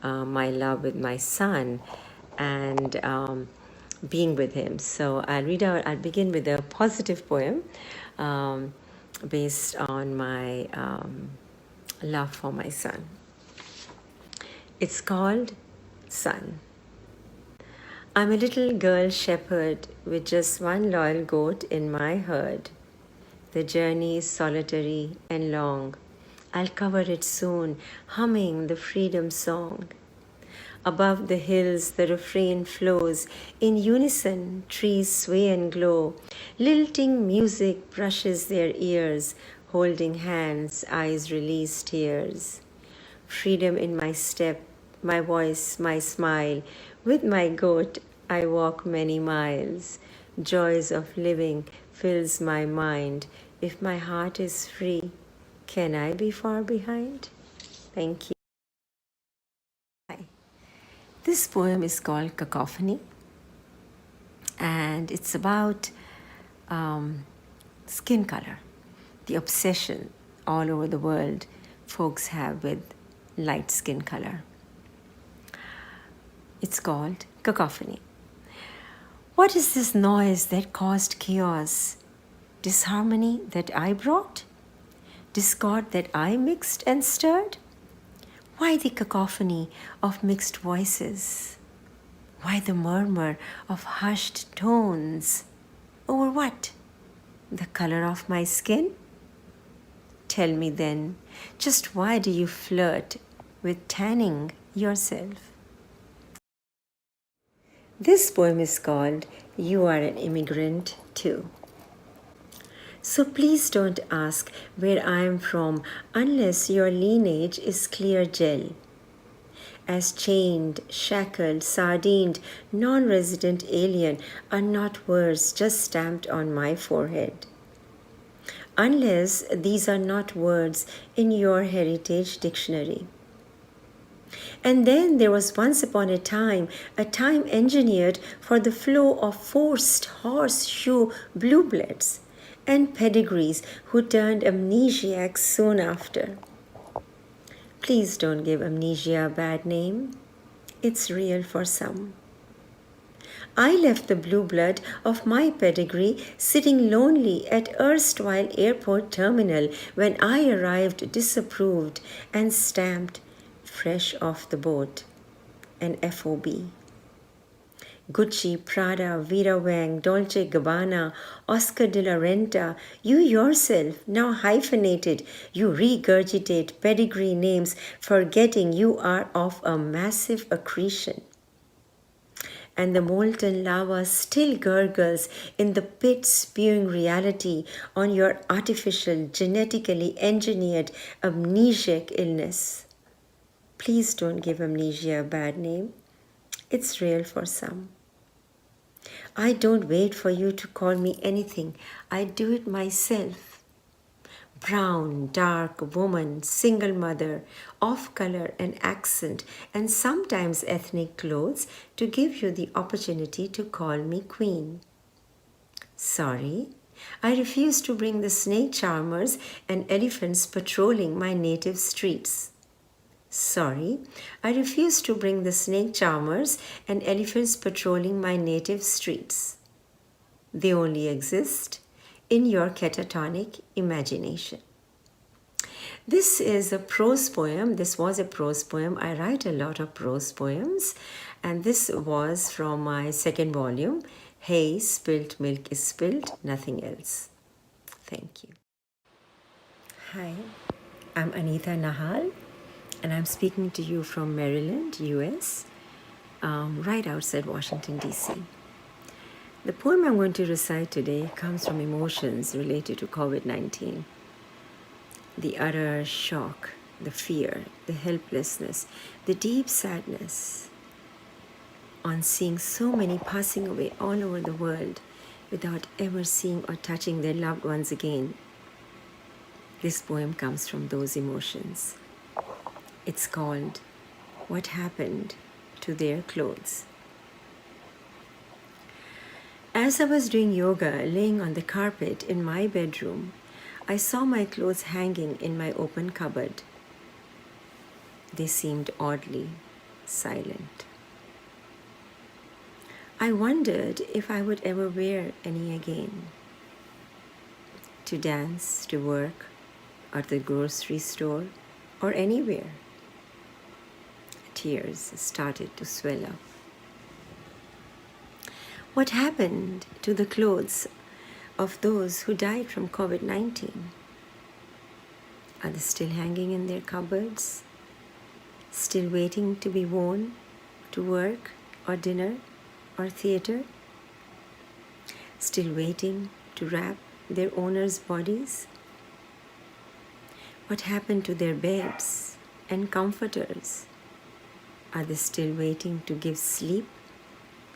my love with my son and being with him. So I'll begin with a positive poem based on my love for my son. It's called Son. I'm a little girl shepherd with just one loyal goat in my herd. The journey is solitary and long. I'll cover it soon, humming the freedom song. Above the hills, the refrain flows. In unison, trees sway and glow. Lilting music brushes their ears. Holding hands, eyes release tears. Freedom in my step, my voice, my smile. With my goat, I walk many miles. Joys of living fills my mind. If my heart is free, can I be far behind? Thank you. This poem is called Cacophony, and it's about skin color, the obsession all over the world folks have with light skin color. It's called Cacophony. What is this noise that caused chaos? Disharmony that I brought? Discord that I mixed and stirred? Why the cacophony of mixed voices? Why the murmur of hushed tones? Over what? The color of my skin? Tell me then, just why do you flirt with tanning yourself? This poem is called You Are an Immigrant Too. So please don't ask where I am from unless your lineage is clear gel. As chained, shackled, sardined, non-resident alien are not words just stamped on my forehead. Unless these are not words in your heritage dictionary. And then there was once upon a time engineered for the flow of forced horseshoe bluebloods and pedigrees who turned amnesiac soon after. Please don't give amnesia a bad name. It's real for some. I left the blue blood of my pedigree sitting lonely at erstwhile airport terminal when I arrived disapproved and stamped fresh off the boat, an FOB. Gucci, Prada, Vera Wang, Dolce Gabbana, Oscar de la Renta, you yourself, now hyphenated, you regurgitate pedigree names, forgetting you are of a massive accretion. And the molten lava still gurgles in the pit spewing reality on your artificial, genetically engineered amnesiac illness. Please don't give amnesia a bad name. It's real for some. I don't wait for you to call me anything. I do it myself. Brown, dark, woman, single mother, off color and accent, and sometimes ethnic clothes to give you the opportunity to call me queen. Sorry, I refuse to bring the snake charmers and elephants patrolling my native streets. Sorry, I refuse to bring the snake charmers and elephants patrolling my native streets. They only exist in your catatonic imagination. This is a prose poem. This was a prose poem. I write a lot of prose poems, and this was from my second volume, Hey, Spilt Milk is Spilled, Nothing Else. Thank you. Hi, I'm Anita Nahal, and I'm speaking to you from Maryland, US, right outside Washington, D.C. The poem I'm going to recite today comes from emotions related to COVID-19. The utter shock, the fear, the helplessness, the deep sadness on seeing so many passing away all over the world without ever seeing or touching their loved ones again. This poem comes from those emotions. It's called What Happened to Their Clothes. As I was doing yoga, laying on the carpet in my bedroom, I saw my clothes hanging in my open cupboard. They seemed oddly silent. I wondered if I would ever wear any again. To dance, to work, or the grocery store, or anywhere. Tears started to swell up. What happened to the clothes of those who died from COVID-19? Are they still hanging in their cupboards? Still waiting to be worn to work or dinner or theater? Still waiting to wrap their owners' bodies? What happened to their beds and comforters? Are they still waiting to give sleep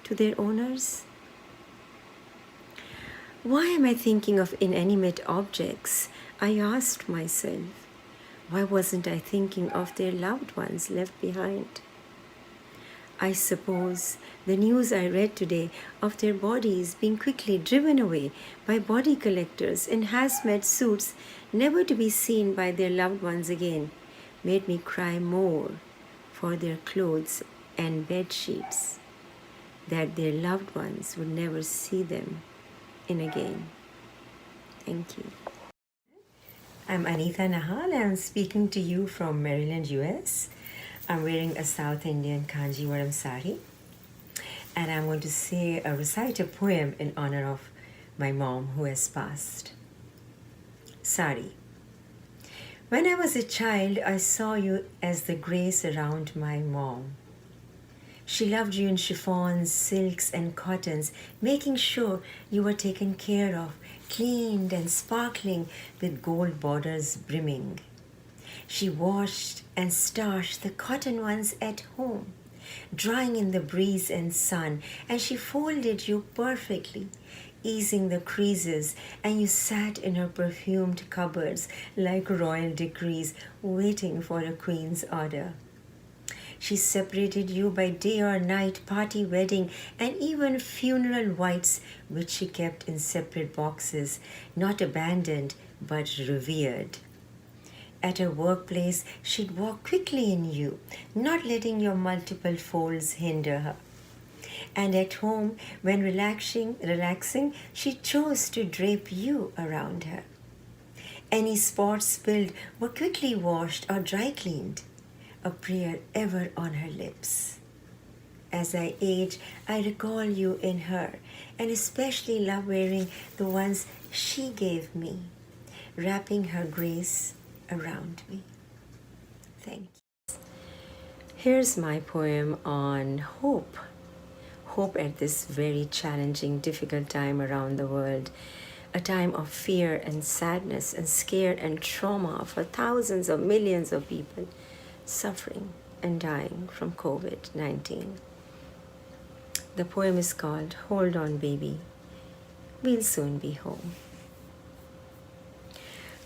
to their owners? Why am I thinking of inanimate objects? I asked myself. Why wasn't I thinking of their loved ones left behind? I suppose the news I read today of their bodies being quickly driven away by body collectors in hazmat suits, never to be seen by their loved ones again, made me cry more for their clothes and bed sheets. that their loved ones would never see them in again. Thank you. I'm Anita Nahal. I'm speaking to you from Maryland, US. I'm wearing a South Indian Kanjivaram sari, and I'm going to recite a poem in honor of my mom who has passed. Sari. When I was a child, I saw you as the grace around my mom. She loved you in chiffons, silks, and cottons, making sure you were taken care of, cleaned and sparkling with gold borders brimming. She washed and starched the cotton ones at home, drying in the breeze and sun, and she folded you perfectly, easing the creases, and you sat in her perfumed cupboards like royal decrees waiting for a queen's order. She separated you by day or night, party, wedding, and even funeral whites, which she kept in separate boxes, not abandoned, but revered. At her workplace, she'd walk quickly in you, not letting your multiple folds hinder her. And at home, when relaxing, she chose to drape you around her. Any spots spilled were quickly washed or dry cleaned, a prayer ever on her lips. As I age, I recall you in her, and especially love wearing the ones she gave me, wrapping her grace around me. Thank you. Here's my poem on hope. Hope at this very challenging, difficult time around the world. A time of fear and sadness and scare and trauma for thousands of millions of people suffering and dying from COVID-19. The poem is called Hold On Baby, We'll Soon Be Home.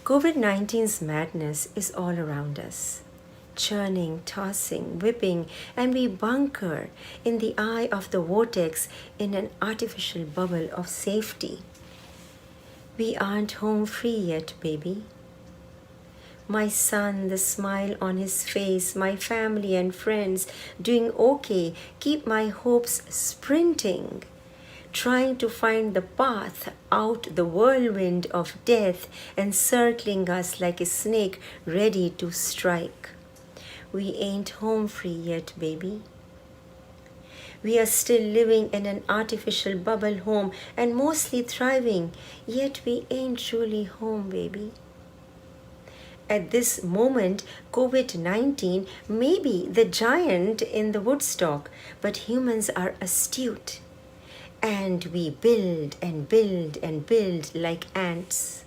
COVID-19's madness is all around us, churning, tossing, whipping, and we bunker in the eye of the vortex in an artificial bubble of safety. We aren't home free yet, baby. My son, the smile on his face, my family and friends doing okay, keep my hopes sprinting, trying to find the path out the whirlwind of death encircling us like a snake ready to strike. We ain't home free yet, baby. We are still living in an artificial bubble home and mostly thriving, yet we ain't truly home, baby. At this moment, COVID-19 may be the giant in the woodstock, but humans are astute. And we build and build and build like ants.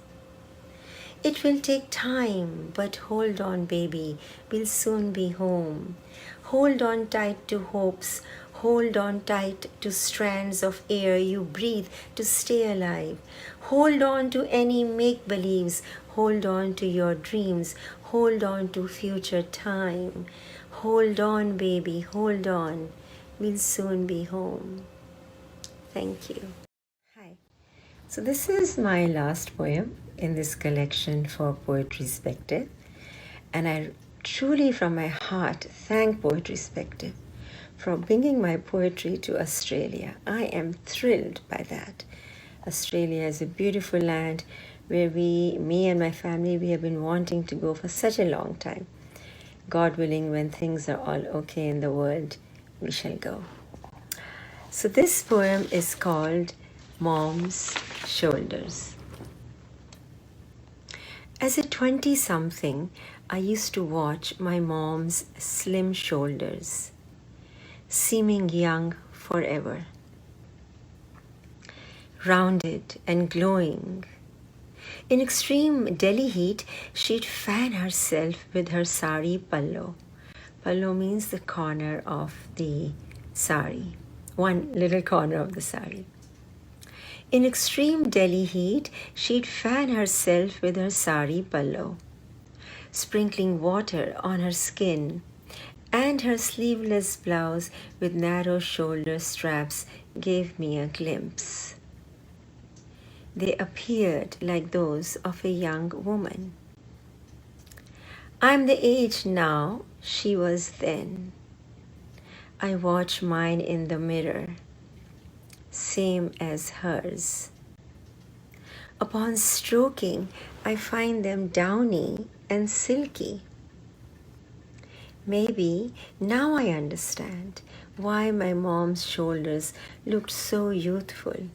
It will take time, but hold on, baby. We'll soon be home. Hold on tight to hopes. Hold on tight to strands of air you breathe to stay alive. Hold on to any make-believes. Hold on to your dreams. Hold on to future time. Hold on, baby. Hold on. We'll soon be home. Thank you. Hi. So this is my last poem in this collection for Poetryspective. And I truly from my heart thank Poetryspective for bringing my poetry to Australia. I am thrilled by that. Australia is a beautiful land where me and my family, we have been wanting to go for such a long time. God willing, when things are all okay in the world, we shall go. So this poem is called Mom's Shoulders. As a 20-something, I used to watch my mom's slim shoulders, seeming young forever, rounded and glowing. In extreme Delhi heat, she'd fan herself with her sari pallo. Pallo means the corner of the sari, one little corner of the sari. In extreme Delhi heat, she'd fan herself with her sari pallo, sprinkling water on her skin, and her sleeveless blouse with narrow shoulder straps gave me a glimpse. They appeared like those of a young woman. I'm the age now she was then. I watch mine in the mirror, same as hers. Upon stroking, I find them downy and silky. Maybe now I understand why my mom's shoulders looked so youthful.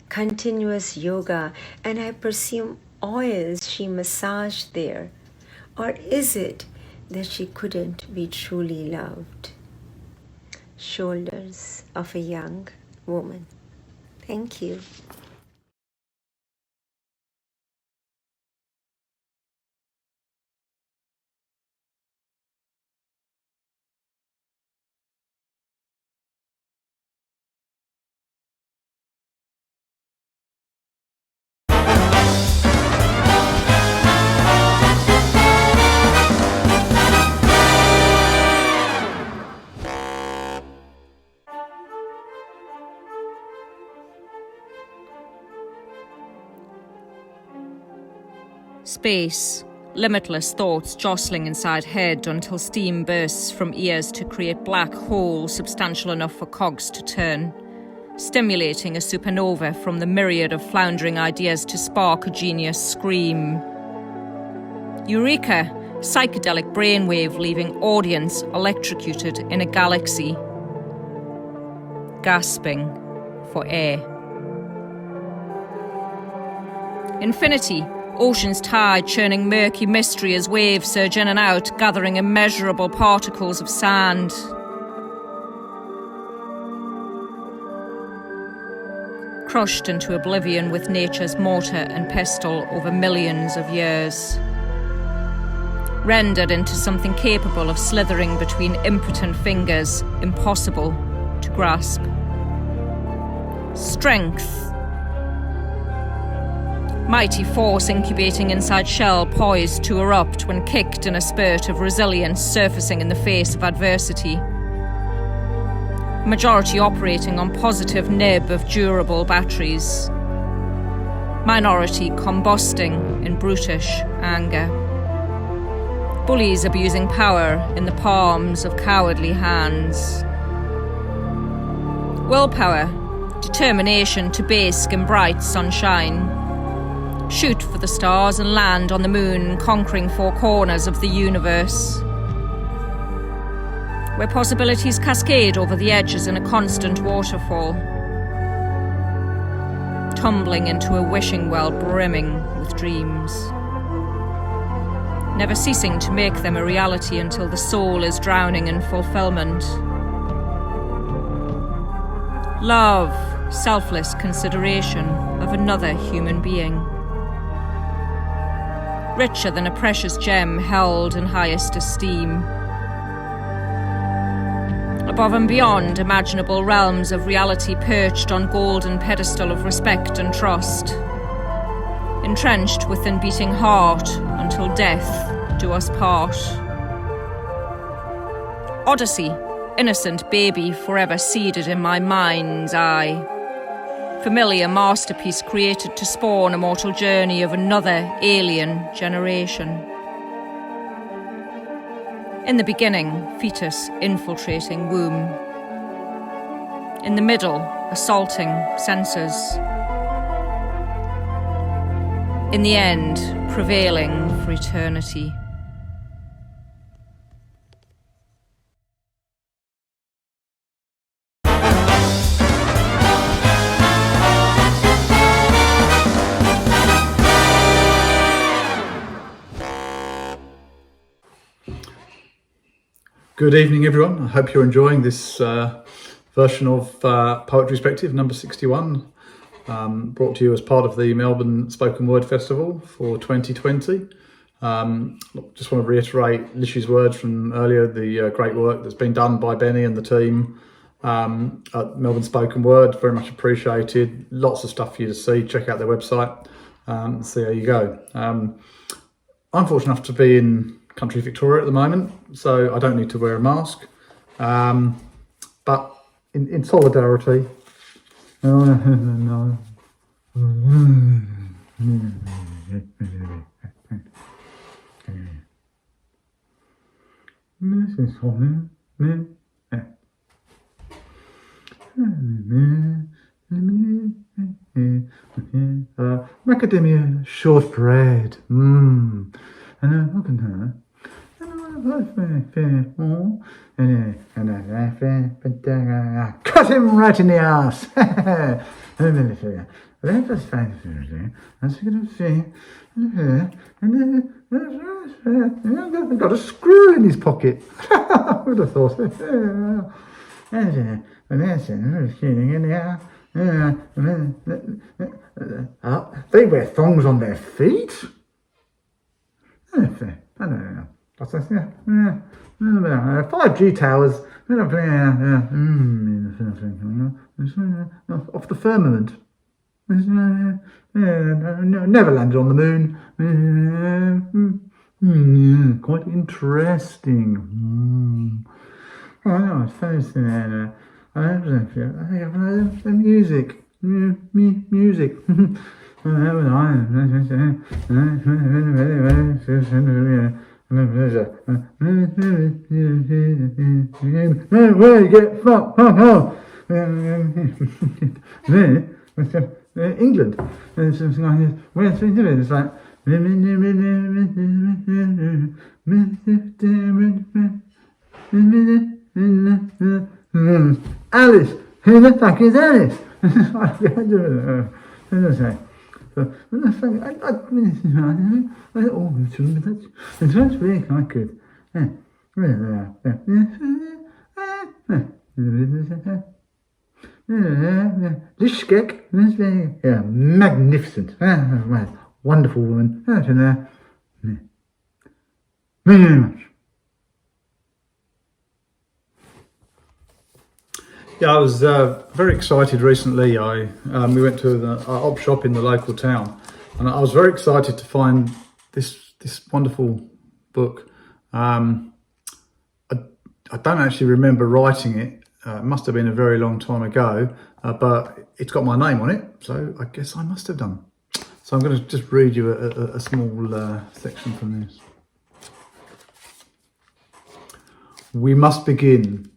Continuous yoga, and I presume oils she massaged there. Or is it that she couldn't be truly loved? Shoulders of a young woman. Thank you. Space, limitless thoughts jostling inside head until steam bursts from ears to create black holes substantial enough for cogs to turn, stimulating a supernova from the myriad of floundering ideas to spark a genius scream. Eureka! Psychedelic brainwave leaving audience electrocuted in a galaxy, gasping for air. Infinity, ocean's tide churning murky mystery as waves surge in and out, gathering immeasurable particles of sand. Crushed into oblivion with nature's mortar and pestle over millions of years. Rendered into something capable of slithering between impotent fingers, impossible to grasp. Strength. Mighty force incubating inside shell poised to erupt when kicked in a spurt of resilience surfacing in the face of adversity. Majority operating on positive nib of durable batteries. Minority combusting in brutish anger. Bullies abusing power in the palms of cowardly hands. Willpower, determination to bask in bright sunshine. Shoot for the stars and land on the moon, conquering four corners of the universe. Where possibilities cascade over the edges in a constant waterfall. Tumbling into a wishing well brimming with dreams. Never ceasing to make them a reality until the soul is drowning in fulfillment. Love, selfless consideration of another human being. Richer than a precious gem held in highest esteem. Above and beyond imaginable realms of reality perched on golden pedestal of respect and trust. Entrenched within beating heart until death do us part. Odyssey, innocent baby forever seeded in my mind's eye. Familiar masterpiece created to spawn a mortal journey of another alien generation. In the beginning, fetus infiltrating womb. In the middle, assaulting senses. In the end, prevailing for eternity. Good evening, everyone. I hope you're enjoying this version of Poetryspective number 61, brought to you as part of the Melbourne Spoken Word Festival for 2020. Just want to reiterate Lish's words from earlier, the great work that's been done by Benny and the team at Melbourne Spoken Word. Very much appreciated. Lots of stuff for you to see. Check out their website, see how you go. I'm fortunate enough to be in country Victoria at the moment, so I don't need to wear a mask. But in solidarity, macadamia shortbread. And cut him right in the ass. Got a screw in his pocket. I would have thought. They wear thongs on their feet. 5G towers off the firmament. Never landed on the moon. Quite interesting. Music. Music. Where you get fucked? England. It's like Alice. Who the fuck is Alice? It's really quite good. Lish Skec, magnificent, wonderful woman. Very much. Yeah, I was very excited recently. We went to the op shop in the local town, and I was very excited to find this wonderful book. I don't actually remember writing it. It must have been a very long time ago, but it's got my name on it, so I guess I must have done. So I'm going to just read you a small section from this. We must begin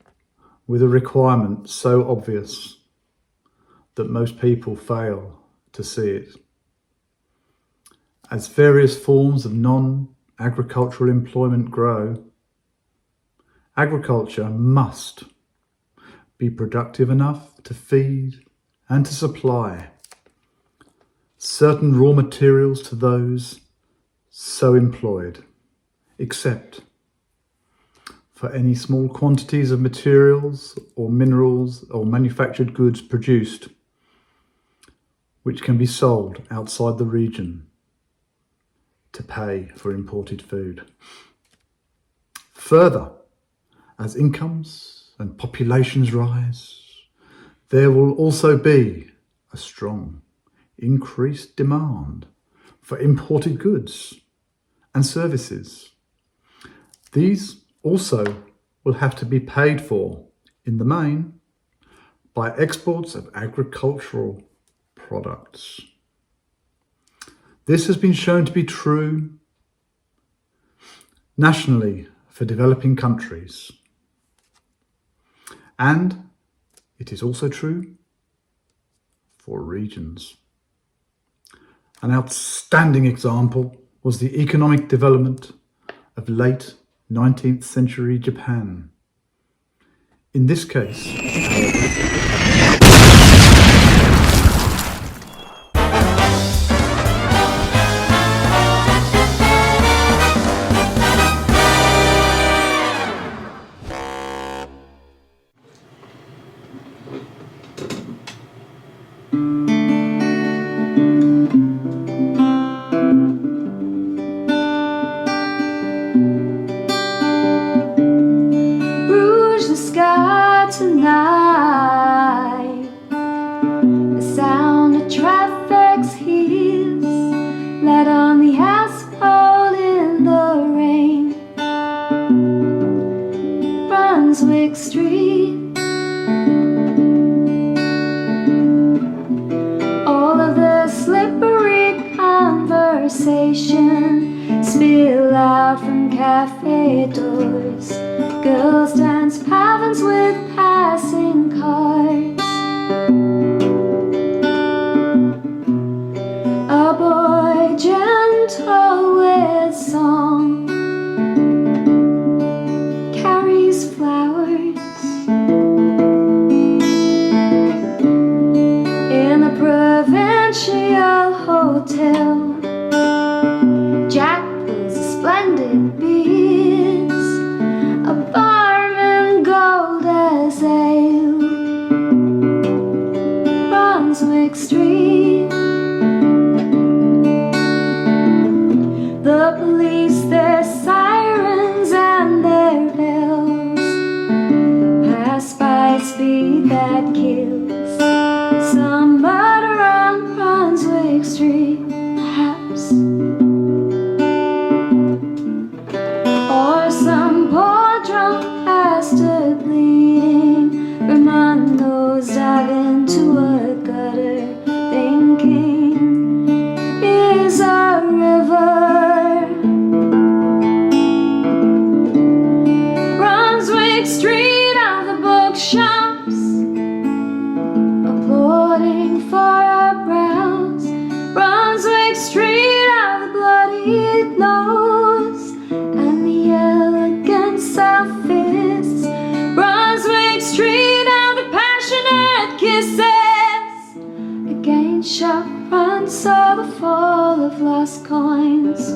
with a requirement so obvious that most people fail to see it. As various forms of non-agricultural employment grow, agriculture must be productive enough to feed and to supply certain raw materials to those so employed, except for any small quantities of materials or minerals or manufactured goods produced which can be sold outside the region to pay for imported food. Further, as incomes and populations rise, there will also be a strong increased demand for imported goods and services. These also will have to be paid for, in the main, by exports of agricultural products. This has been shown to be true nationally for developing countries, and it is also true for regions. An outstanding example was the economic development of late 19th century Japan. In this case, tonight, the sound of traffic's heels, light on the asphalt in the rain. Brunswick Street, all of the slippery conversation spill out from cafe doors. Girls dance pavans with passing cars. must be that kills. Some murder on Brunswick Street, perhaps. Or some poor drunk bastard bleeding Ramondo's dive into a gutter, thinking is a river. Brunswick Street of the bookshops, applauding for our brows. Brunswick Street of the bloodied nose and the elegant self-fists. Brunswick Street of the passionate kisses. Again sharp run saw the fall of lost coins.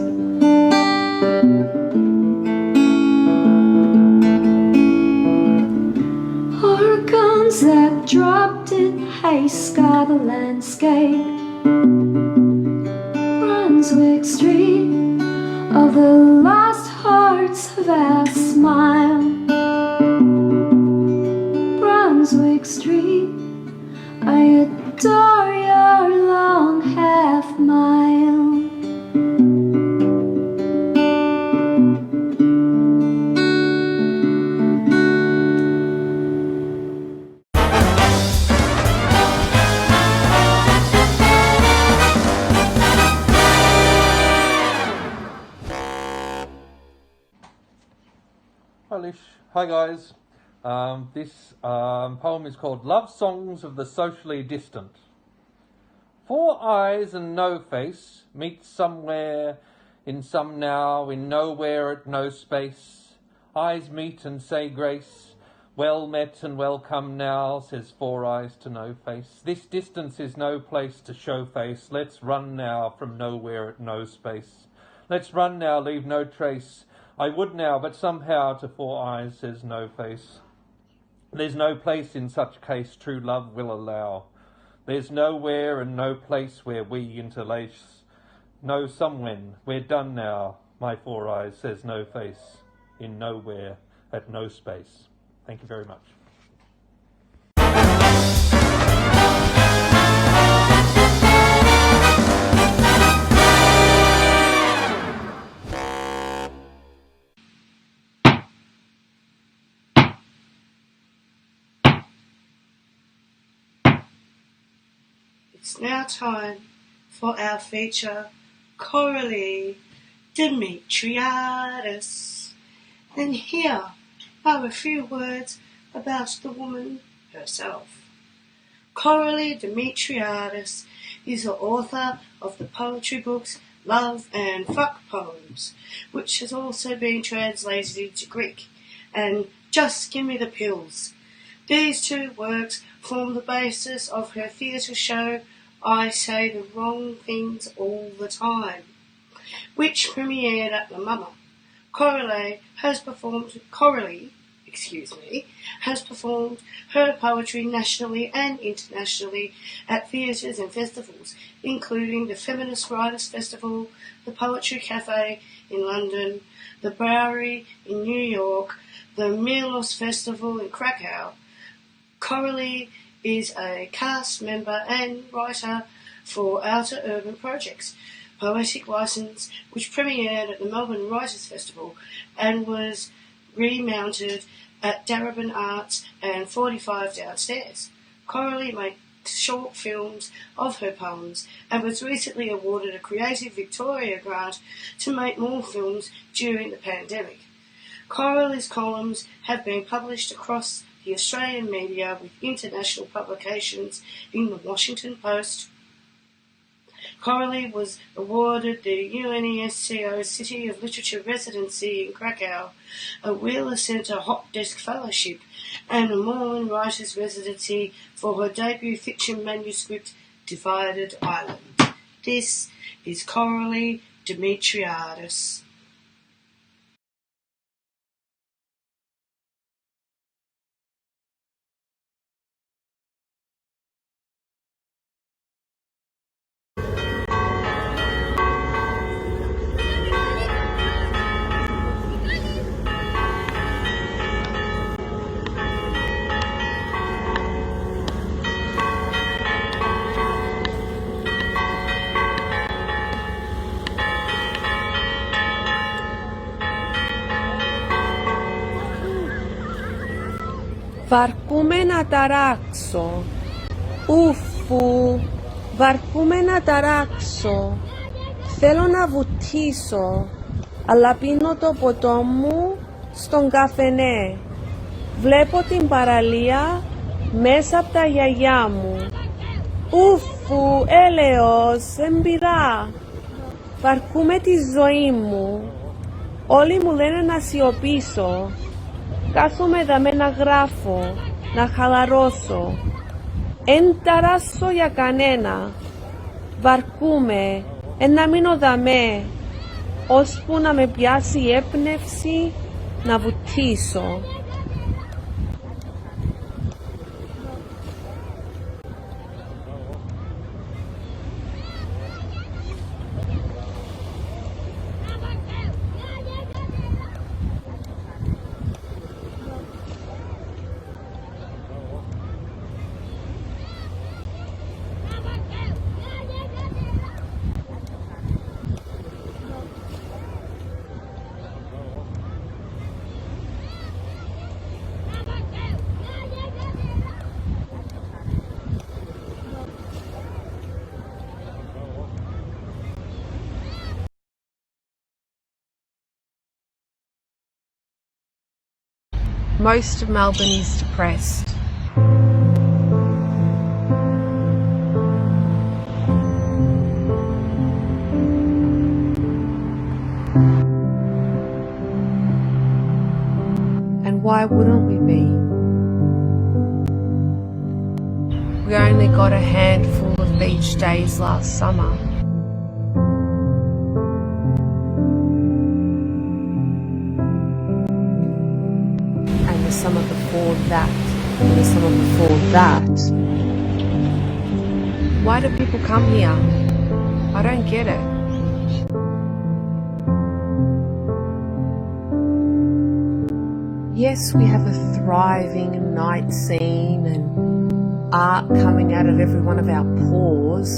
Organs that dropped in haste scar the landscape. Brunswick Street of the lost hearts of our smile. Brunswick Street, I adore your long half mile. Hi Lish. Hi guys. This poem is called Love Songs of the Socially Distant. 4 eyes and no face meet somewhere in some now, in nowhere at no space. Eyes meet and say grace. Well met and welcome now, says 4 eyes to no face. This distance is no place to show face. Let's run now from nowhere at no space. Let's run now, leave no trace. I would now, but somehow to 4 eyes says no face. There's no place in such case true love will allow. There's nowhere and no place where we interlace. No somewhen, we're done now, my 4 eyes says no face. In nowhere, at no space. Thank you very much. It's now time for our feature, Koraly Dimitriadis. And here are a few words about the woman herself. Koraly Dimitriadis is the author of the poetry books Love and Fuck Poems, which has also been translated into Greek, and Just Give Me the Pills. These 2 works form the basis of her theatre show I Say the Wrong Things All the Time, which premiered at the Mama. Koraly has performed her poetry nationally and internationally at theatres and festivals, including the Feminist Writers Festival, the Poetry Cafe in London, the Bowery in New York, the Milos Festival in Krakow. Koraly is a cast member and writer for Outer Urban Projects Poetic License, which premiered at the Melbourne Writers Festival and was remounted at Darebin Arts and 45 Downstairs. Koraly makes short films of her poems and was recently awarded a Creative Victoria grant to make more films during the pandemic. Koraly's columns have been published across the Australian media with international publications in the Washington Post. Koraly was awarded the UNESCO City of Literature Residency in Krakow, a Wheeler Centre Hot Desk Fellowship, and a Moreland Writers Residency for her debut fiction manuscript, Divided Island. This is Koraly Dimitriadis. Βαρκούμε να ταράξω. Ουφου, βαρκούμε να ταράξω. Θέλω να βουτήσω, αλλά πίνω το ποτό μου στον καφενέ. Βλέπω την παραλία μέσα από τα γιαγιά μου. Ουφου, έλεος, εμπειρά. Βαρκούμε τη ζωή μου. Όλοι μου λένε να σιωπήσω. Κάθομαι δαμέ να γράφω, να χαλαρώσω. Εν ταράσω για κανένα. Βαρκούμε, να μείνω δαμέ, ώσπου να με πιάσει η έπνευση να βουτήσω. Most of Melbourne is depressed. And why wouldn't we be? We only got a handful of beach days last summer. Summer before that, and the summer before that. Why do people come here? I don't get it. Yes, we have a thriving night scene and art coming out of every one of our pores.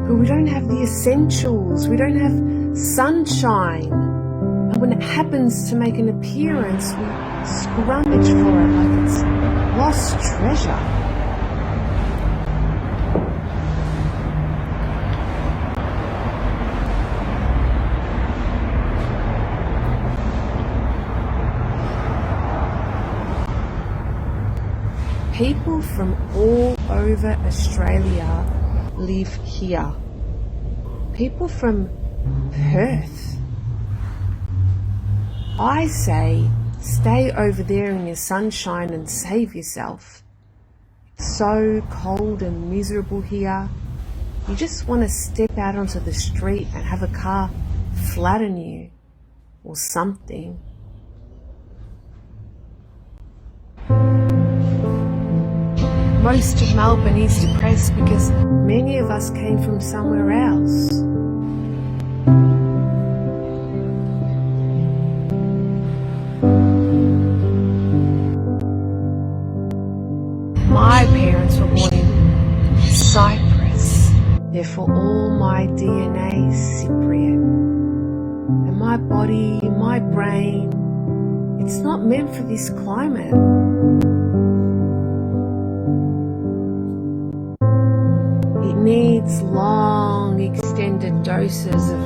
But we don't have the essentials, we don't have sunshine. And when it happens to make an appearance, we scrummage for it like it's lost treasure. People from all over Australia live here. People from Perth. I say stay over there in your sunshine and save yourself. It's so cold and miserable here. You just want to step out onto the street and have a car flatten you or something. Most of Melbourne is depressed because many of us came from somewhere else. My parents were born in Cyprus, therefore all my DNA is Cypriot. And my body, my brain, it's not meant for this climate. Needs long extended doses of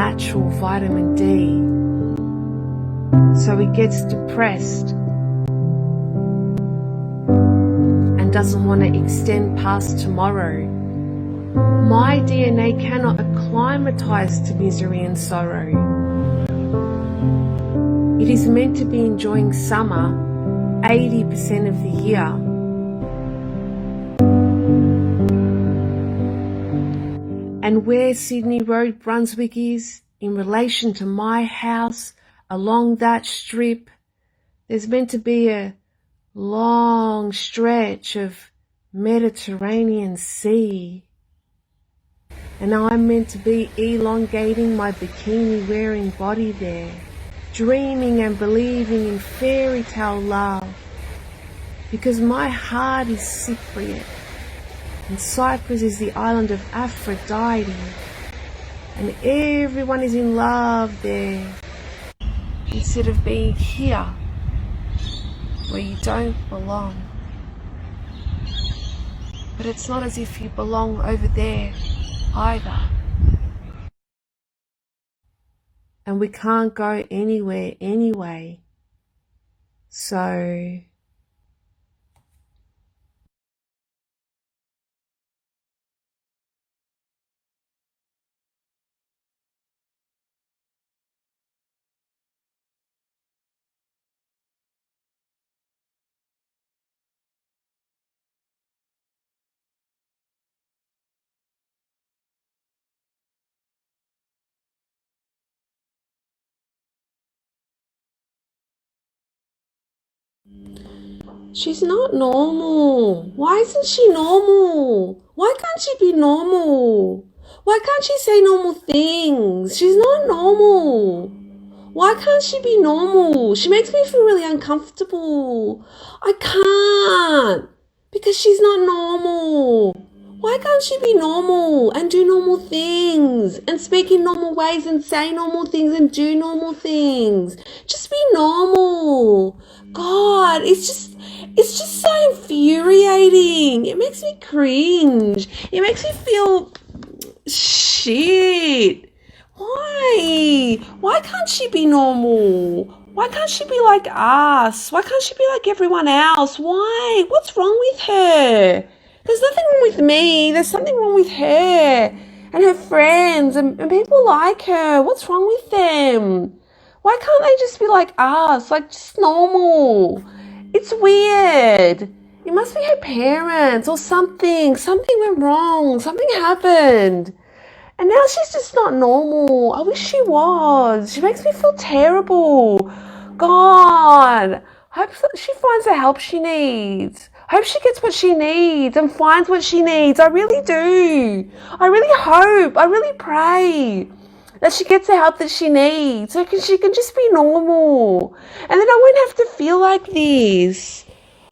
natural vitamin D, so it gets depressed and doesn't want to extend past tomorrow. My DNA cannot acclimatise to misery and sorrow. It is meant to be enjoying summer 80% of the year. And where Sydney Road, Brunswick is, in relation to my house, along that strip, there's meant to be a long stretch of Mediterranean Sea. And I'm meant to be elongating my bikini-wearing body there, dreaming and believing in fairy tale love, because my heart is Cypriot. And Cyprus is the island of Aphrodite. and everyone is in love there, instead of being here where you don't belong. But it's not as if you belong over there either. And we can't go anywhere anyway. So she's not normal. Why isn't she normal? Why can't she be normal? Why can't she say normal things? She's not normal. Why can't she be normal? She makes me feel really uncomfortable. I can't, because she's not normal. Why can't she be normal and do normal things and speak in normal ways and say normal things and do normal things? Just be normal. God, it's just so infuriating. It makes me cringe. It makes me feel shit. Why can't she be normal? Why can't she be like us? Why can't she be like everyone else? Why? What's wrong with her? There's nothing wrong with me. There's something wrong with her and her friends and people like her. What's wrong with them? Why can't they just be like us? Like, just normal. It's weird. It must be her parents or something. Something went wrong. Something happened. And now she's just not normal. I wish she was. She makes me feel terrible. God. I hope she finds the help she needs. I hope she gets what she needs and finds what she needs. I really do. I really hope. I really pray that she gets the help that she needs so she can just be normal. And then I won't have to feel like this.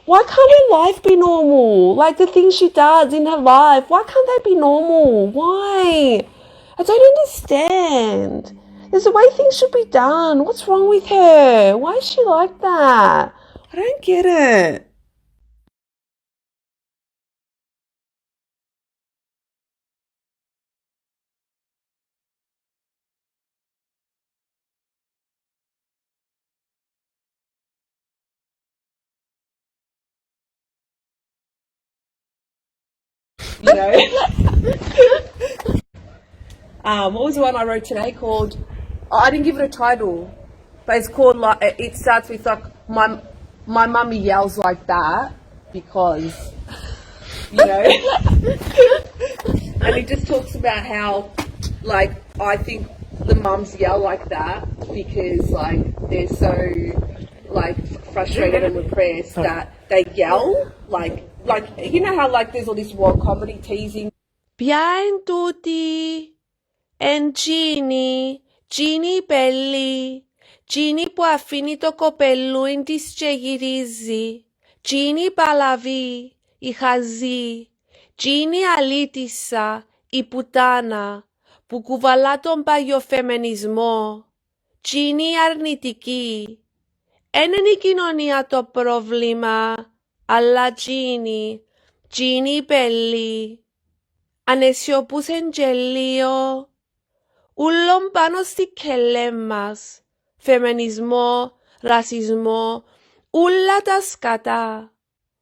Why can't her life be normal? Like the things she does in her life. Why can't they be normal? Why? I don't understand. There's a way things should be done. What's wrong with her? Why is she like that? I don't get it. You know? What was the one I wrote today called? I didn't give it a title, but it's called like it starts with like my mummy yells like that because you know, and it just talks about how like I think the mums yell like that because like they're so like frustrated and repressed that they yell like you know how like there's all this world comedy teasing. Ποια εν τούτη εν Τζίνι πέλη, Τζίνι που αφήνει το κοπελούιν της και γυρίζει, Τζίνι παλαβή, η χαζή, Τζίνι αλήτισσα, η πουτάνα, που κουβαλά τον παγιοφεμενισμό, Τζίνι αρνητική. Εν είναι η κοινωνία το πρόβλημα, αλλά Τζίνι πέλη, ανεσιωπούσεν γελίο, ούλον πάνω στη κελέ μας, φεμενισμό, ρασισμό, ούλα τα σκατά.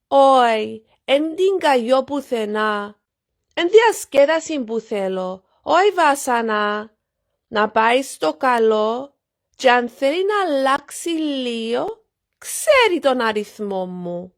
Όχι, εν την καγιώ πουθενά, εν διασκέδαση που θέλω, όχι βάσανα, να πάει στο καλό και αν θέλει να αλλάξει λίγο, ξέρει τον αριθμό μου.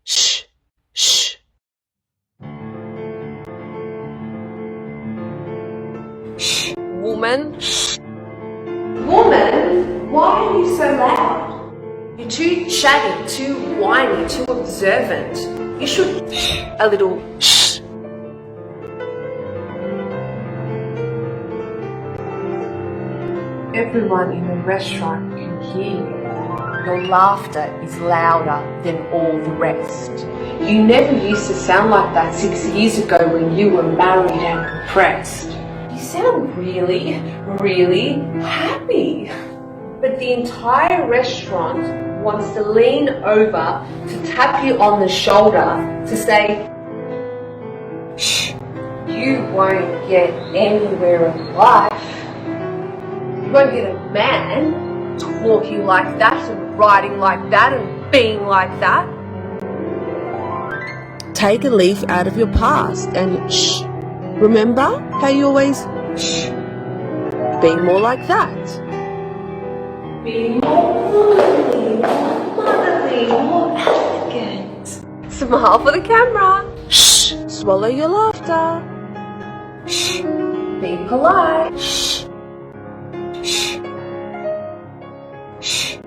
Shh, shh. Shh, woman. Shh. Woman, why are you so loud? You're too chatty, too whiny, too observant. You should a little shh. Everyone in the restaurant can hear you. Your laughter is louder than all the rest. You never used to sound like that 6 years ago when you were married and depressed. You sound really, really happy. But the entire restaurant wants to lean over to tap you on the shoulder to say, shh, you won't get anywhere in life. You won't get a man talking like that and writing like that and being like that. Take a leaf out of your past and shh. Remember how you always shh. Be more like that. Be more motherly, more elegant. Smile for the camera. Shh. Swallow your laughter. Shh. Be polite. Shh. Shh. Shh.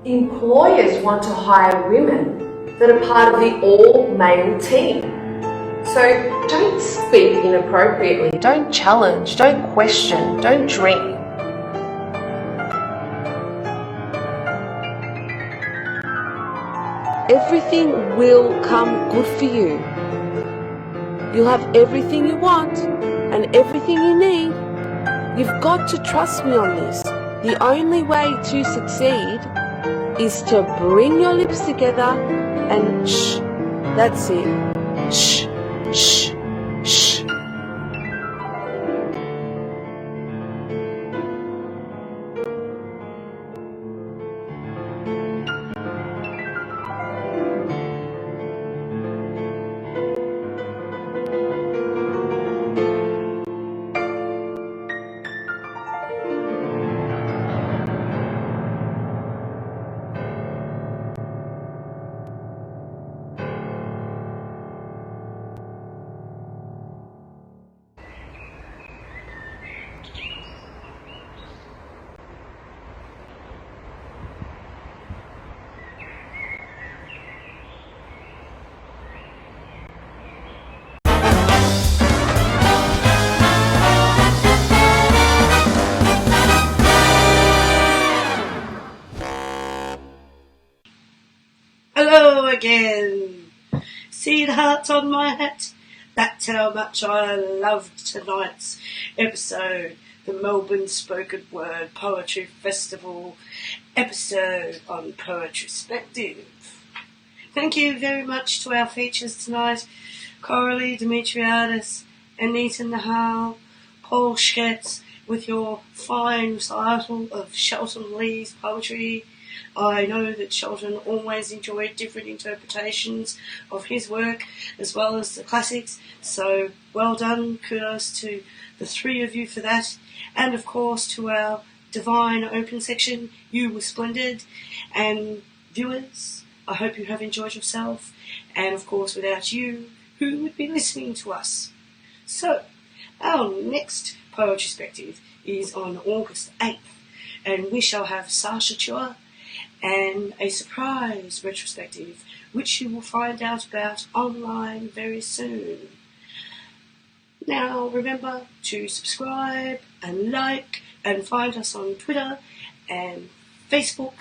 Employers want to hire women that are part of the all-male team. So don't speak inappropriately, don't challenge, don't question, don't dream. Everything will come good for you. You'll have everything you want and everything you need. You've got to trust me on this. The only way to succeed is to bring your lips together and shh. That's it. Shh, shh, shh. Hello again. See the hearts on my hat? That's how much I loved tonight's episode. The Melbourne Spoken Word Poetry Festival episode on Poetryspective. Thank you very much to our features tonight. Koraly Dimitriadis, Anita Nahal, Lish Skec with your fine recital of Shelton Lee's poetry. I know that Shelton always enjoyed different interpretations of his work as well as the classics, so well done, kudos to the three of you for that, and of course to our divine open section, you were splendid, and viewers, I hope you have enjoyed yourself, and of course without you, who would be listening to us? So, our next Poetryspective is on August 8th, and we shall have Sasha Chua and a surprise retrospective, which you will find out about online very soon. Now remember to subscribe and like and find us on Twitter and Facebook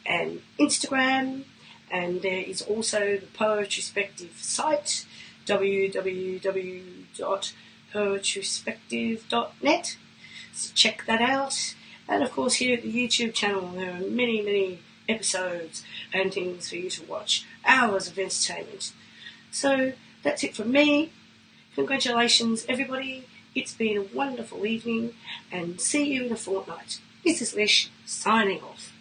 and Instagram, and there is also the Poetryspective site, www.poetryspective.net, so check that out. And of course here at the YouTube channel there are many episodes and things for you to watch, hours of entertainment. So that's it from me. Congratulations everybody, it's been a wonderful evening, and see you in a fortnight. This is Lish signing off.